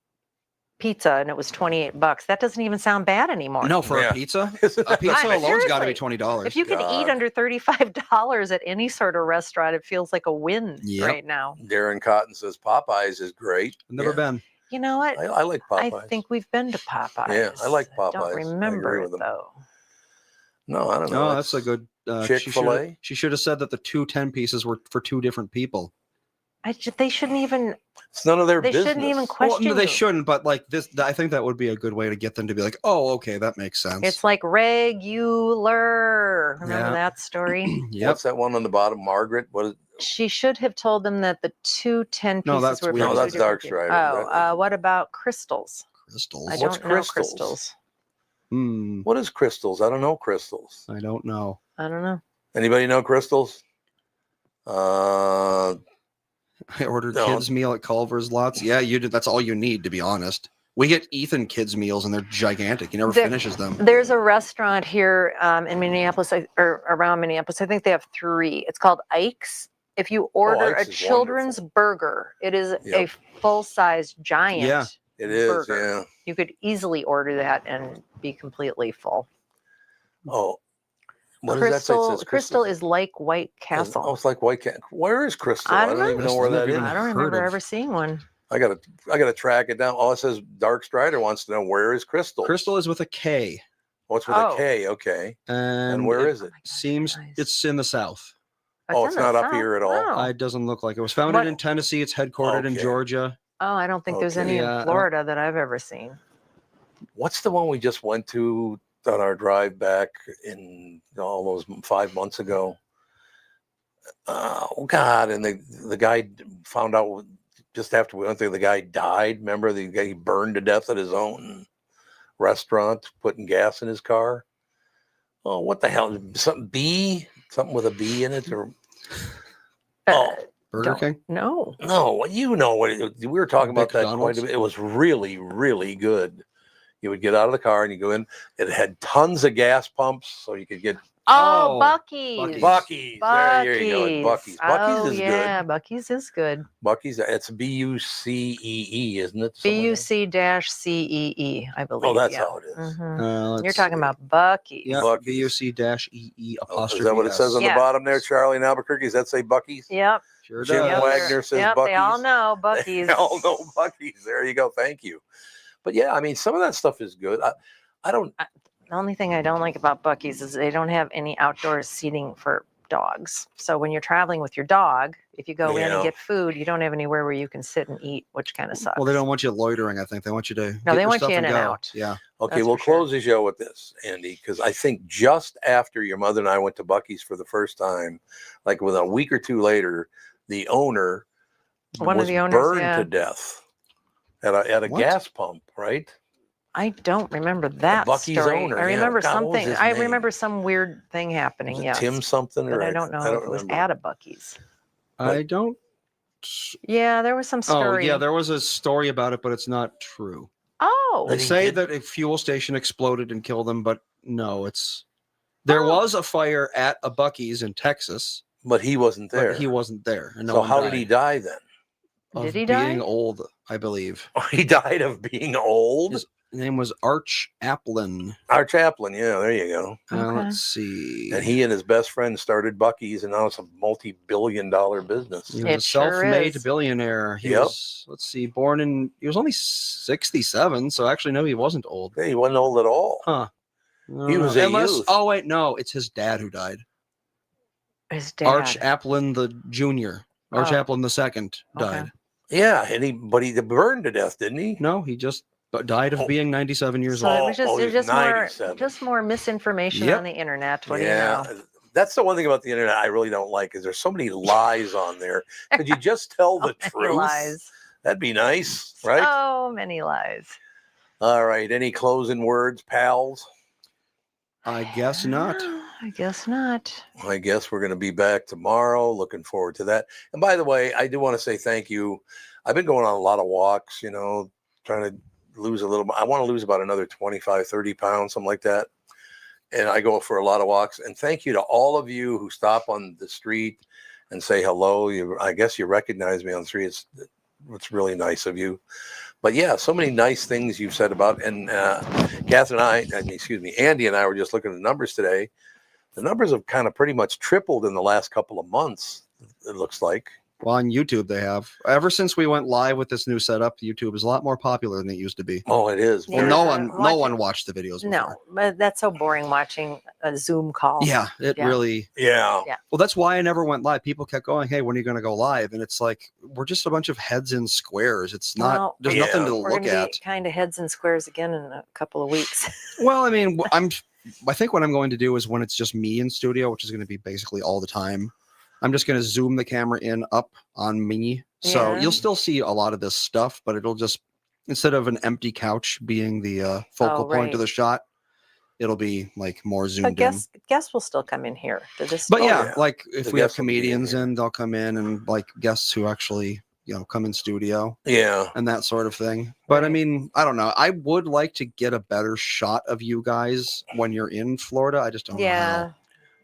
pizza, and it was $28. That doesn't even sound bad anymore. No, for a pizza? A pizza alone's got to be $20. If you can eat under $35 at any sort of restaurant, it feels like a win right now. Darren Cotton says Popeyes is great. Never been. You know what? I like Popeyes. I think we've been to Popeyes. Yeah, I like Popeyes. I don't remember it, though. No, I don't know. No, that's a good Chick-fil-A. She should have said that the 2 10 pieces were for 2 different people. They shouldn't even. It's none of their business. They shouldn't even question. Well, no, they shouldn't. But like this, I think that would be a good way to get them to be like, "Oh, okay, that makes sense." It's like regular. Remember that story? What's that one on the bottom, Margaret? What is? She should have told them that the 2 10 pieces were. No, that's Dark Strider. Oh, what about crystals? Crystals. I don't know crystals. What is crystals? I don't know crystals. I don't know. I don't know. Anybody know crystals? I ordered kids meal at Culver's lots. Yeah, you did. That's all you need, to be honest. We get Ethan kids meals, and they're gigantic. He never finishes them. There's a restaurant here in Minneapolis, or around Minneapolis. I think they have 3. It's called Ike's. If you order a children's burger, it is a full-size giant. Yeah, it is. Burger. Yeah, you could easily order that and be completely full. Oh. What Crystal is like White Castle. Oh, it's like White Castle. Where is Crystal? I don't even know where that is. I don't remember ever seeing one. I gotta track it down. All it says, Dark Strider wants to know, where is Crystal? Crystal is with a K. Oh, it's with a K. Okay. And where is it? Seems it's in the South. It's not up here at all. It doesn't look like it. It was founded in Tennessee. It's headquartered in Georgia. Oh, I don't think there's any in Florida that I've ever seen. What's the one we just went to on our drive back in almost 5 months ago? Oh God! And the guy found out just after we went there, the guy died. Remember, the guy burned to death at his own restaurant, putting gas in his car. Oh, what the hell? Something with a B in it, or Burger King? No. You know what? We were talking about that quite a bit. It was really, really good. You would get out of the car and you go in. It had tons of gas pumps, so you could get. Oh, Buc-ee's. Buc-ee's. There you go. Buc-ee's. Buc-ee's is good. Yeah, Buc-ee's is good. Buc-ee's. It's BUCEE, isn't it? BUC-CEE, I believe. Oh, that's how it is. Mm-hmm. You're talking about Buc-ee's. Yeah, BUC-EE apostrophe. Is that what it says on the bottom there, Charlie in Albuquerque? Does that say Buc-ee's? Yep. Sure Jim does. Wagner says Buc-ee's. They all know Buc-ee's. They all know Buc-ee's. There you go. Thank you. But yeah, I mean, some of that stuff is good. I don't. The only thing I don't like about Buc-ee's is they don't have any outdoor seating for dogs. So when you're traveling with your dog, if you go in and get food, you don't have anywhere where you can sit and eat, which kind of sucks. Well, they don't want you loitering, I think. They want you to. No, they want you in and out. Yeah. Okay, we'll close the show with this, Andy, because I think just after your mother and I went to Buc-ee's for the first time, like within a week or two later, the owner was burned to death at a gas pump, right? I don't remember that Buc-ee's story. owner. I remember something. I name? remember some weird thing happening. Was it yes, Tim something, but I don't know if it was at a Buc-ee's. I don't. Yeah, there was some story. Oh, yeah, there was a story about it, but it's not true. Oh, they say that a fuel station exploded and killed them, but no, there was a fire at a Buc-ee's in Texas, but he wasn't there. And so how did he die then? Did he die? Being old, I believe. Oh, he died of being old. His name was Arch Applin. Arch Applin, yeah, there you go. Let's see. And he and his best friend started Buc-ee's, and now it's a multi-billion-dollar business. He was a self-made billionaire. He was, let's see, he was only 67, so actually, no, he wasn't old. Yeah, he wasn't old at all. Huh. He was a youth. Oh, wait, no, it's his dad who died. His dad. Arch Applin the Jr. Arch Applin the Second died. Yeah, but he burned to death, didn't he? No, he just died of being 97 years old. It was just more misinformation on the internet. What do you know? That's the one thing about the internet I really don't like is there's so many lies on there. Could you just tell the truth? Lies. That'd be nice, right? So many lies. All right. Any closing words, pals? I guess not. I guess not. I guess we're going to be back tomorrow. Looking forward to that. And by the way, I do want to say thank you. I've been going on a lot of walks, trying to lose a little. I want to lose about another 25, 30 pounds, something like that. And I go for a lot of walks. And thank you to all of you who stop on the street and say hello. I guess you recognize me on the street. It's really nice of you. But yeah, so many nice things you've said about. And Andy and I were just looking at the numbers today. The numbers have kind of pretty much tripled in the last couple of months, it looks like. Well, on YouTube, they have. Ever since we went live with this new setup, YouTube is a lot more popular than it used to be. Oh, it is. Well, no one watched the videos before. No, but that's so boring watching a Zoom call. Yeah, really. Yeah. Well, that's why I never went live. People kept going, hey, when are you going to go live? And it's like, we're just a bunch of heads in squares. It's not, there's nothing to look at. Kind of heads and squares again in a couple of weeks. Well, I mean, I think what I'm going to do is when it's just me in studio, which is going to be basically all the time, I'm just going to zoom the camera up on me. So you'll still see a lot of this stuff, but it'll just, instead of an empty couch being the focal point of the shot, it'll be like more zoomed in. Guests will still come in here to this. But like if we have comedians in, they'll come in, and like guests who actually, come in studio. Yeah. And that sort of thing. But I mean, I don't know. I would like to get a better shot of you guys when you're in Florida. I just don't know how.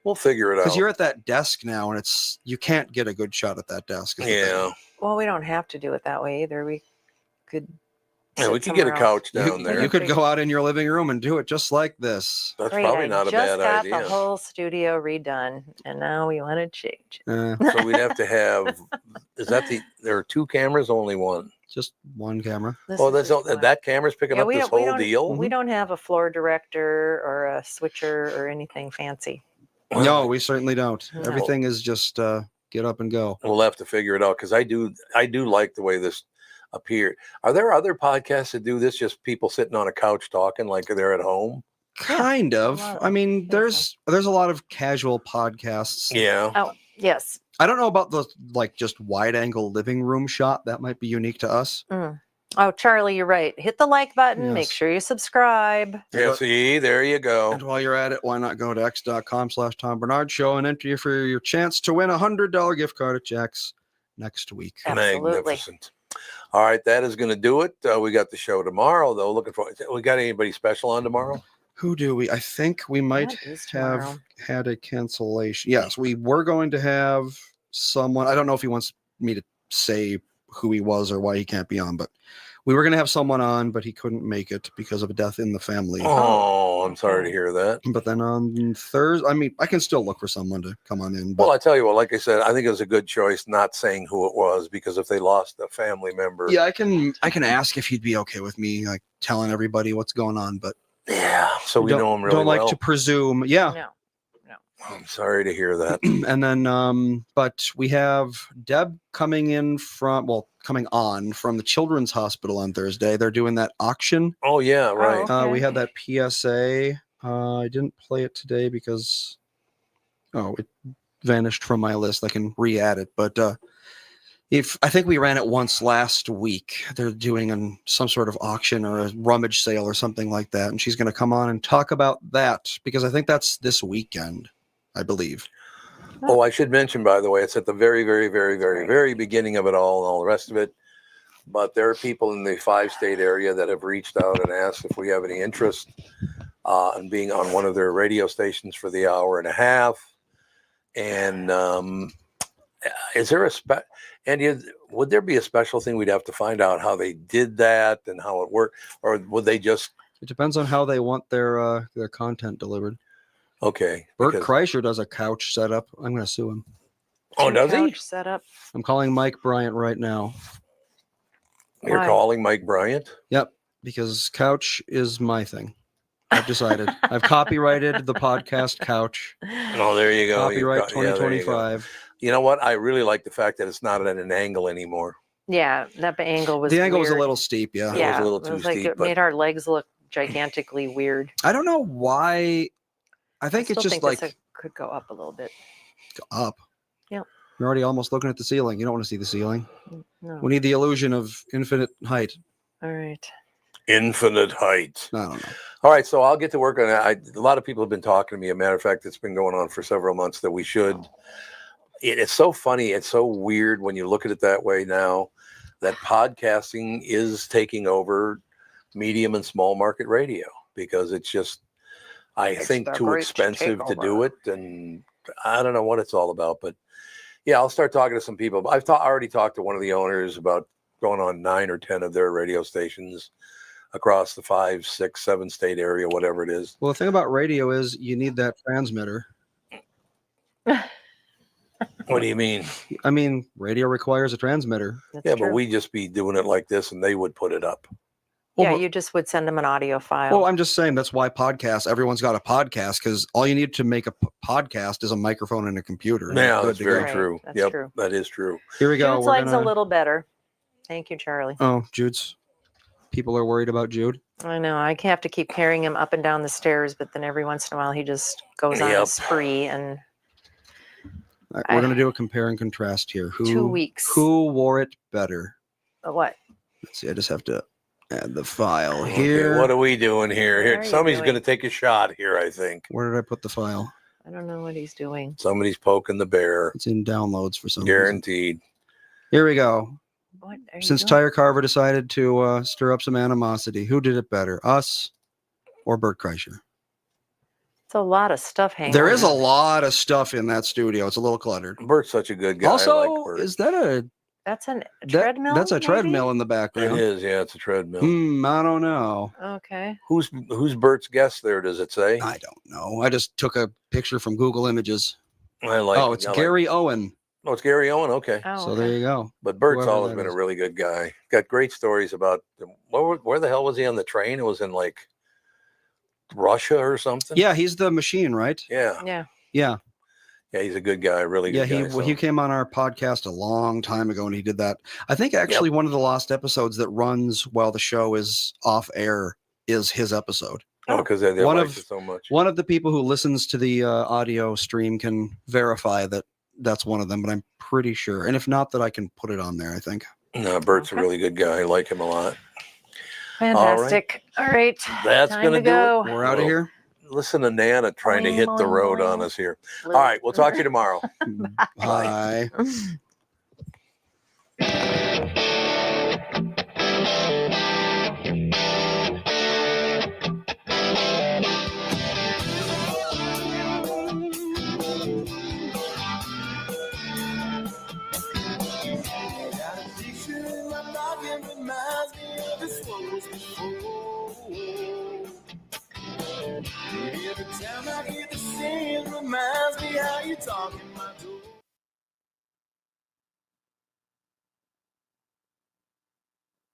We'll figure it out. Because you're at that desk now, and you can't get a good shot at that desk. Yeah. Well, we don't have to do it that way either. We could. Yeah, we could get a couch down there. You could go out in your living room and do it just like this. That's probably not a bad idea. Just got the whole studio redone, and now we want to change. So we'd have to have. There are 2 cameras, only one. Just one camera. That camera's picking up this whole deal. We don't have a floor director or a switcher or anything fancy. No, we certainly don't. No. Everything is just get up and go. We'll have to figure it out because I do like the way this appeared. Are there other podcasts that do this? Just people sitting on a couch talking like they're at home? Kind of. I mean, there's a lot of casual podcasts. Yeah. Oh, yes. I don't know about the just wide angle living room shot. That might be unique to us. Oh, Charlie, you're right. Hit the like button. Yes. Make sure you subscribe. Yeah, see, there you go. And while you're at it, why not go to x.com/Tom Bernard Show and enter for your chance to win a $100 gift card at Jack's next week. Absolutely. Magnificent. All right, that is going to do it. We got the show tomorrow, though. Looking for. We got anybody special on tomorrow? Who do we? I think we might have had a cancellation. Yes, we were going to have someone. I don't know if he wants me to say who he was or why he can't be on, but we were going to have someone on, but he couldn't make it because of a death in the family. Oh, I'm sorry to hear that. But then on Thursday, I mean, I can still look for someone to come on in. Well, I tell you what, like I said, I think it was a good choice not saying who it was, because if they lost a family member. Yeah, I can ask if he'd be okay with me like telling everybody what's going on, but yeah, so we know him really well. Don't like to presume. Yeah. No. I'm sorry to hear that. And then, but we have Deb coming on from the Children's Hospital on Thursday. They're doing that auction. Oh, yeah, right. Okay. We had that PSA. I didn't play it today because, it vanished from my list. I can re-add it. But I think we ran it once last week. They're doing some sort of auction or a rummage sale or something like that. And she's going to come on and talk about that because I think that's this weekend, I believe. Oh, I should mention, by the way, it's at the very, very, very, very, very beginning of it all and all the rest of it. But there are people in the 5-state area that have reached out and asked if we have any interest in being on one of their radio stations for the hour and a half. And is there Andy, would there be a special thing we'd have to find out how they did that and how it worked? Or would they just... It depends on how they want their content delivered. Okay. Bert Kreischer does a couch setup. I'm going to sue him. Oh, does he? Couch setup. I'm calling Mike Bryant right now. You're calling Mike Bryant? Yep, because couch is my thing. I've decided. I've copyrighted the podcast Couch. Oh, there you go. Copyright 2025. You know what? I really like the fact that it's not at an angle anymore. Yeah, that angle was The angle weird. was a little steep, yeah. It was a little too steep. It made our legs look gigantically weird. I don't know why. I think it's just it's a could go up a little bit. Go up. Yeah. You're already almost looking at the ceiling. You don't want to see the ceiling. No. We need the illusion of infinite height. All right. Infinite height. I don't know. All right, so I'll get to work on it. A lot of people have been talking to me. As a matter of fact, it's been going on for several months that we should. It's so funny. It's so weird when you look at it that way now, that podcasting is taking over medium and small market radio because it's just, I think, too expensive to do it. And I don't know what it's all about. But yeah, I'll start talking to some people. I've already talked to one of the owners about going on 9 or 10 of their radio stations across the 5, 6, 7 state area, whatever it is. Well, the thing about radio is you need that transmitter. What do you mean? I mean, radio requires a transmitter. That's but we just be doing it like this and they would put it up. Yeah, you just would send them an audio file. Well, I'm just saying that's why podcasts, everyone's got a podcast because all you need to make a podcast is a microphone and a computer. Yeah, that's very Right, true. that's Yep, true. that is true. Here we go. Jude's We're leg's gonna... a little better. Thank you, Charlie. Oh, Jude's. People are worried about Jude. I know. I have to keep carrying him up and down the stairs, but then every once in a while he just goes on a spree. And All right, we're going to do a compare and contrast here. 2 weeks. Who wore it better? What? Let's see. I just have to add the file Okay, here. what are we doing here? What Here, are you somebody's doing? going to take a shot here, I think. Where did I put the file? I don't know what he's doing. Somebody's poking the bear. It's in downloads for some reason. Guaranteed. Here we go. What are you Since doing? Tire Carver decided to stir up some animosity, who did it better, us or Bert Kreischer? It's a lot of stuff hanging. There is a on. lot of stuff in that studio. It's a little cluttered. Bert's such a good guy. I Also, like Bert. is that a That's a treadmill. That's a maybe? treadmill in the It background. is, yeah, it's a treadmill. I don't know. Okay. Who's Bert's guest there? Does it say? I don't know. I just took a picture from Google Images. I like. Oh, it's Gary Owen. Oh, it's Gary Owen. Okay. Oh, So okay. there you go. But Bert's Whoever always that been a is. really good guy. Got great stories about where the hell was he on the train? It was in like Russia or something. Yeah, he's the machine, right? Yeah. Yeah. Yeah. Yeah, he's a good guy, really Yeah, good guy. he came on our podcast a long time ago and he did that. I think actually one of the lost episodes that runs while the show is off air is his episode. Oh, because they One like of- it so much. One of the people who listens to the audio stream can verify that that's one of them, but I'm pretty sure. And if not, that I can put it on there, I think. No, Bert's a really good guy. I like him a lot. Fantastic. All right. That's Time gonna to do it. go. We're out of here. Listen to Nana trying to hit the road on us here. All right, we'll talk to you tomorrow. Bye. Every time I hear the same reminds me how you talk in my door.